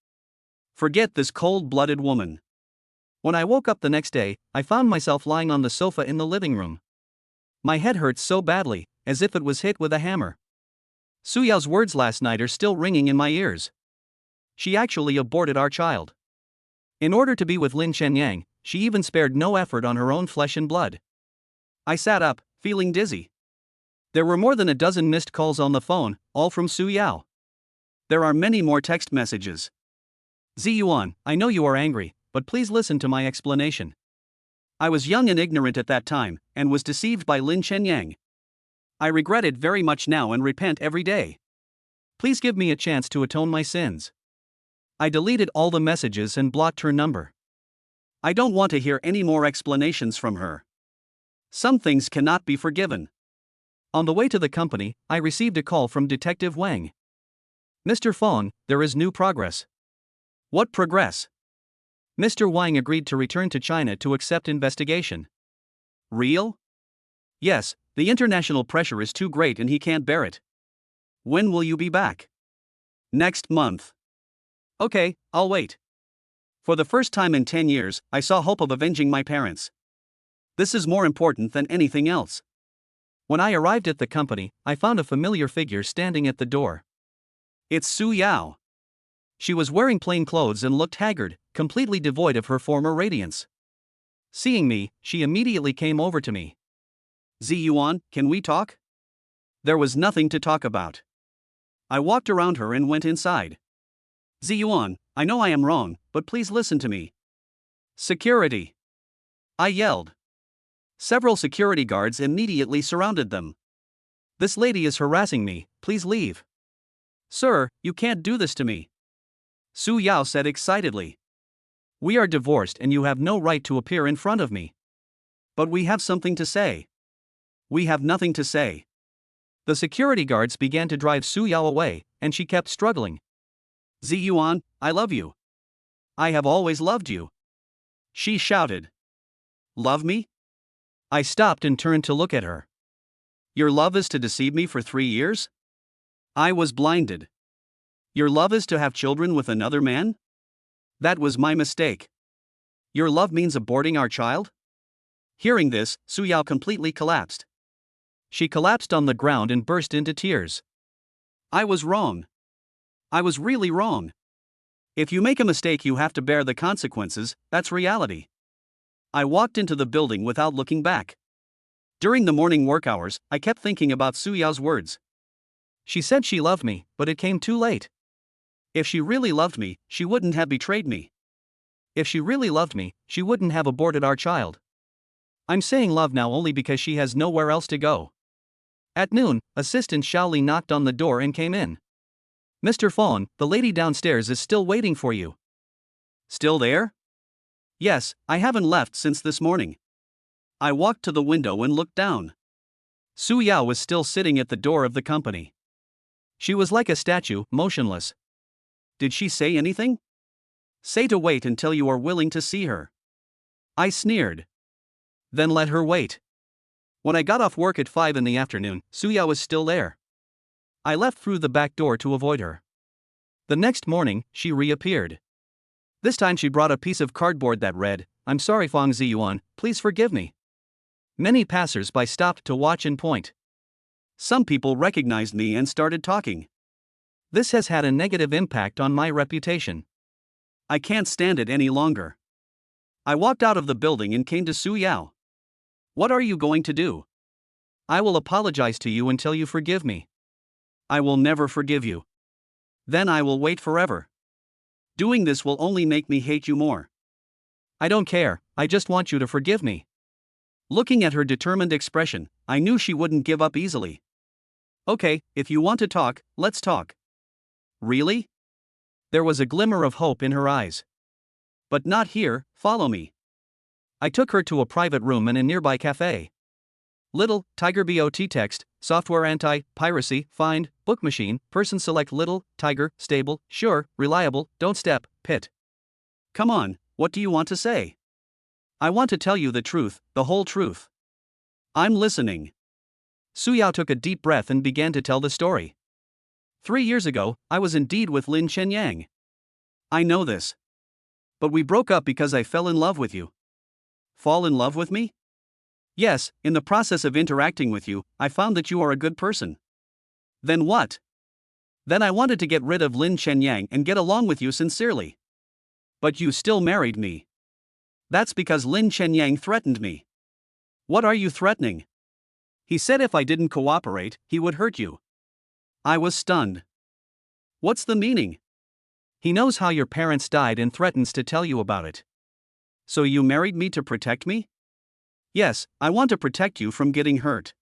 Forget this cold-blooded woman. When I woke up the next day, I found myself lying on the sofa in the living room. My head hurt so badly, as if it was hit with a hammer. Su Yao's words last night are still ringing in my ears. She actually aborted our child. In order to be with Lin Chenyang, she even spared no effort on her own flesh and blood. I sat up, feeling dizzy. There were more than a dozen missed calls on the phone, all from Su Yao. There are many more text messages. Ziyuan, I know you are angry, but please listen to my explanation. I was young and ignorant at that time, and was deceived by Lin Chenyang. I regret it very much now and repent every day. Please give me a chance to atone my sins. I deleted all the messages and blocked her number. I don't want to hear any more explanations from her. Some things cannot be forgiven. On the way to the company, I received a call from Detective Wang. Mr. Fong, there is new progress. What progress? Mr. Wang agreed to return to China to accept investigation. Real? Yes, the international pressure is too great and he can't bear it. When will you be back? Next month. Okay, I'll wait. For the first time in 10 years, I saw hope of avenging my parents. This is more important than anything else. When I arrived at the company, I found a familiar figure standing at the door. It's Su Yao. She was wearing plain clothes and looked haggard, completely devoid of her former radiance. Seeing me, she immediately came over to me. Ziyuan, can we talk? There was nothing to talk about. I walked around her and went inside. Ziyuan, I know I am wrong, but please listen to me. Security! I yelled. Several security guards immediately surrounded them. This lady is harassing me, please leave. Sir, you can't do this to me. Su Yao said excitedly. We are divorced and you have no right to appear in front of me. But we have something to say. We have nothing to say. The security guards began to drive Su Yao away, and she kept struggling. Ziyuan, I love you. I have always loved you. She shouted. Love me? I stopped and turned to look at her. Your love is to deceive me for 3 years? I was blinded. Your love is to have children with another man? That was my mistake. Your love means aborting our child? Hearing this, Su Yao completely collapsed. She collapsed on the ground and burst into tears. I was wrong. I was really wrong. If you make a mistake, you have to bear the consequences, that's reality. I walked into the building without looking back. During the morning work hours, I kept thinking about Su Yao's words. She said she loved me, but it came too late. If she really loved me, she wouldn't have betrayed me. If she really loved me, she wouldn't have aborted our child. I'm saying love now only because she has nowhere else to go. At noon, Assistant Shaoli knocked on the door and came in. Mr. Fong, the lady downstairs is still waiting for you. Still there? Yes, I haven't left since this morning. I walked to the window and looked down. Su Yao was still sitting at the door of the company. She was like a statue, motionless. Did she say anything? Say to wait until you are willing to see her. I sneered. Then let her wait. When I got off work at 5 in the afternoon, Su Yao was still there. I left through the back door to avoid her. The next morning, she reappeared. This time she brought a piece of cardboard that read, I'm sorry Fong Ziyuan, please forgive me. Many passers-by stopped to watch and point. Some people recognized me and started talking. This has had a negative impact on my reputation. I can't stand it any longer. I walked out of the building and came to Su Yao. What are you going to do? I will apologize to you until you forgive me. I will never forgive you. Then I will wait forever. Doing this will only make me hate you more. I don't care, I just want you to forgive me. Looking at her determined expression, I knew she wouldn't give up easily. Okay, if you want to talk, let's talk. Really? There was a glimmer of hope in her eyes. But not here, follow me. I took her to a private room in a nearby cafe. Little, Tiger bot text, software anti-piracy, find, book machine, person select little, Tiger, stable, sure, reliable, don't step, pit. Come on, what do you want to say? I want to tell you the truth, the whole truth. I'm listening. Su Yao took a deep breath and began to tell the story. 3 years ago, I was indeed with Lin Chenyang. I know this. But we broke up because I fell in love with you. Fall in love with me? Yes, in the process of interacting with you, I found that you are a good person. Then what? Then I wanted to get rid of Lin Chenyang and get along with you sincerely. But you still married me. That's because Lin Chenyang threatened me. What are you threatening? He said if I didn't cooperate, he would hurt you. I was stunned. What's the meaning? He knows how your parents died and threatens to tell you about it. So you married me to protect me? Yes, I want to protect you from getting hurt.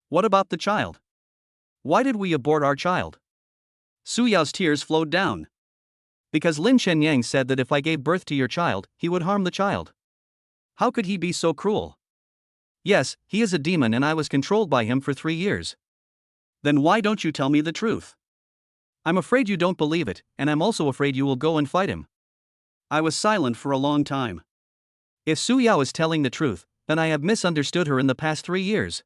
What about the child? Why did we abort our child? Su Yao's tears flowed down. Because Lin Chenyang said that if I gave birth to your child, he would harm the child. How could he be so cruel? Yes, he is a demon and I was controlled by him for 3 years. Then why don't you tell me the truth? I'm afraid you don't believe it, and I'm also afraid you will go and fight him. I was silent for a long time. If Su Yao is telling the truth, then I have misunderstood her in the past 3 years.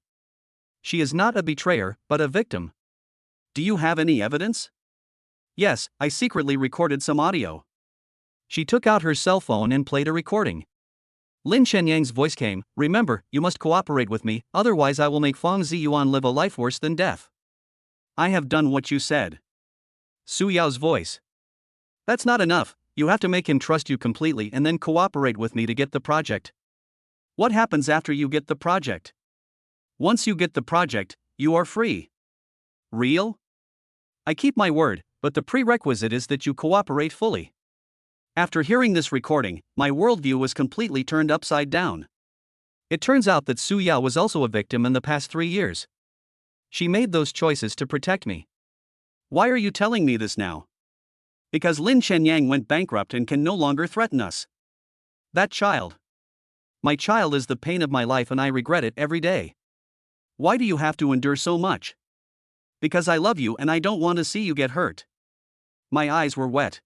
She is not a betrayer, but a victim. Do you have any evidence? Yes, I secretly recorded some audio. She took out her cell phone and played a recording. Lin Chenyang's voice came, remember, you must cooperate with me, otherwise I will make Fang Ziyuan live a life worse than death. I have done what you said. Su Yao's voice. That's not enough, you have to make him trust you completely and then cooperate with me to get the project. What happens after you get the project? Once you get the project, you are free. Real? I keep my word, but the prerequisite is that you cooperate fully. After hearing this recording, my worldview was completely turned upside down. It turns out that Su Yao was also a victim in the past 3 years. She made those choices to protect me. Why are you telling me this now? Because Lin Chenyang went bankrupt and can no longer threaten us. That child. My child is the pain of my life and I regret it every day. Why do you have to endure so much? Because I love you and I don't want to see you get hurt. My eyes were wet.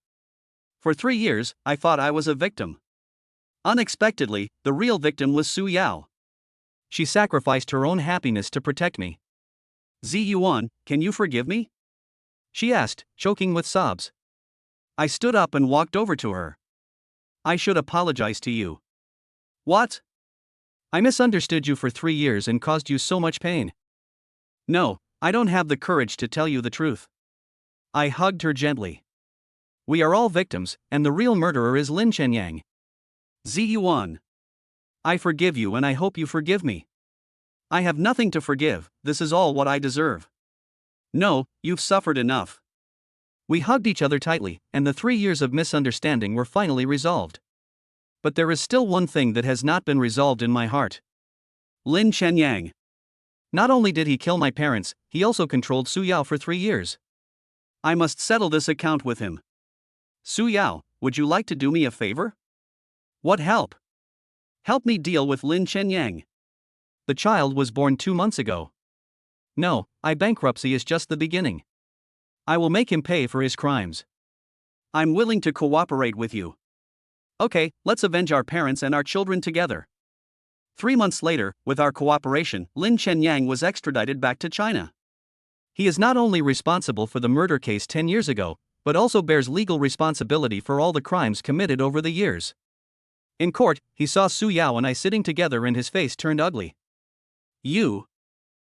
For 3 years, I thought I was a victim. Unexpectedly, the real victim was Su Yao. She sacrificed her own happiness to protect me. Ziyuan, can you forgive me? She asked, choking with sobs. I stood up and walked over to her. I should apologize to you. What? I misunderstood you for 3 years and caused you so much pain. No, I don't have the courage to tell you the truth. I hugged her gently. We are all victims, and the real murderer is Lin Chenyang. Ziyuan. I forgive you and I hope you forgive me. I have nothing to forgive, this is all what I deserve. No, you've suffered enough. We hugged each other tightly, and the 3 years of misunderstanding were finally resolved. But there is still one thing that has not been resolved in my heart. Lin Chenyang. Not only did he kill my parents, he also controlled Su Yao for 3 years. I must settle this account with him. Su Yao, would you like to do me a favor? What help? Help me deal with Lin Chenyang. The child was born 2 months ago. No, bankruptcy is just the beginning. I will make him pay for his crimes. I'm willing to cooperate with you. Okay, let's avenge our parents and our children together. 3 months later, with our cooperation, Lin Chenyang was extradited back to China. He is not only responsible for the murder case 10 years ago, but also bears legal responsibility for all the crimes committed over the years. In court, he saw Su Yao and I sitting together and his face turned ugly. You?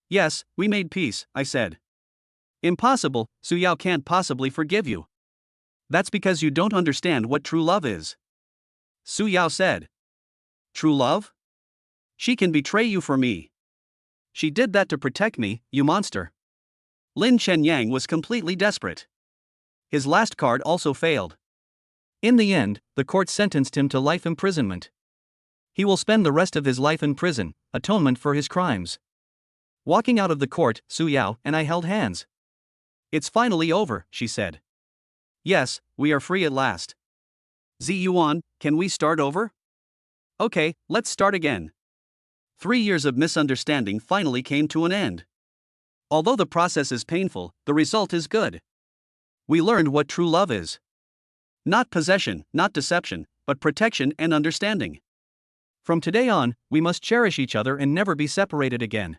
Yes, we made peace, I said. Impossible, Su Yao can't possibly forgive you. That's because you don't understand what true love is. Su Yao said. True love? She can betray you for me. She did that to protect me, you monster. Lin Chenyang was completely desperate. His last card also failed. In the end, the court sentenced him to life imprisonment. He will spend the rest of his life in prison, atonement for his crimes. Walking out of the court, Su Yao and I held hands. It's finally over, she said. Yes, we are free at last. Ziyuan, can we start over? Okay, let's start again. 3 years of misunderstanding finally came to an end. Although the process is painful, the result is good. We learned what true love is. Not possession, not deception, but protection and understanding. From today on, we must cherish each other and never be separated again.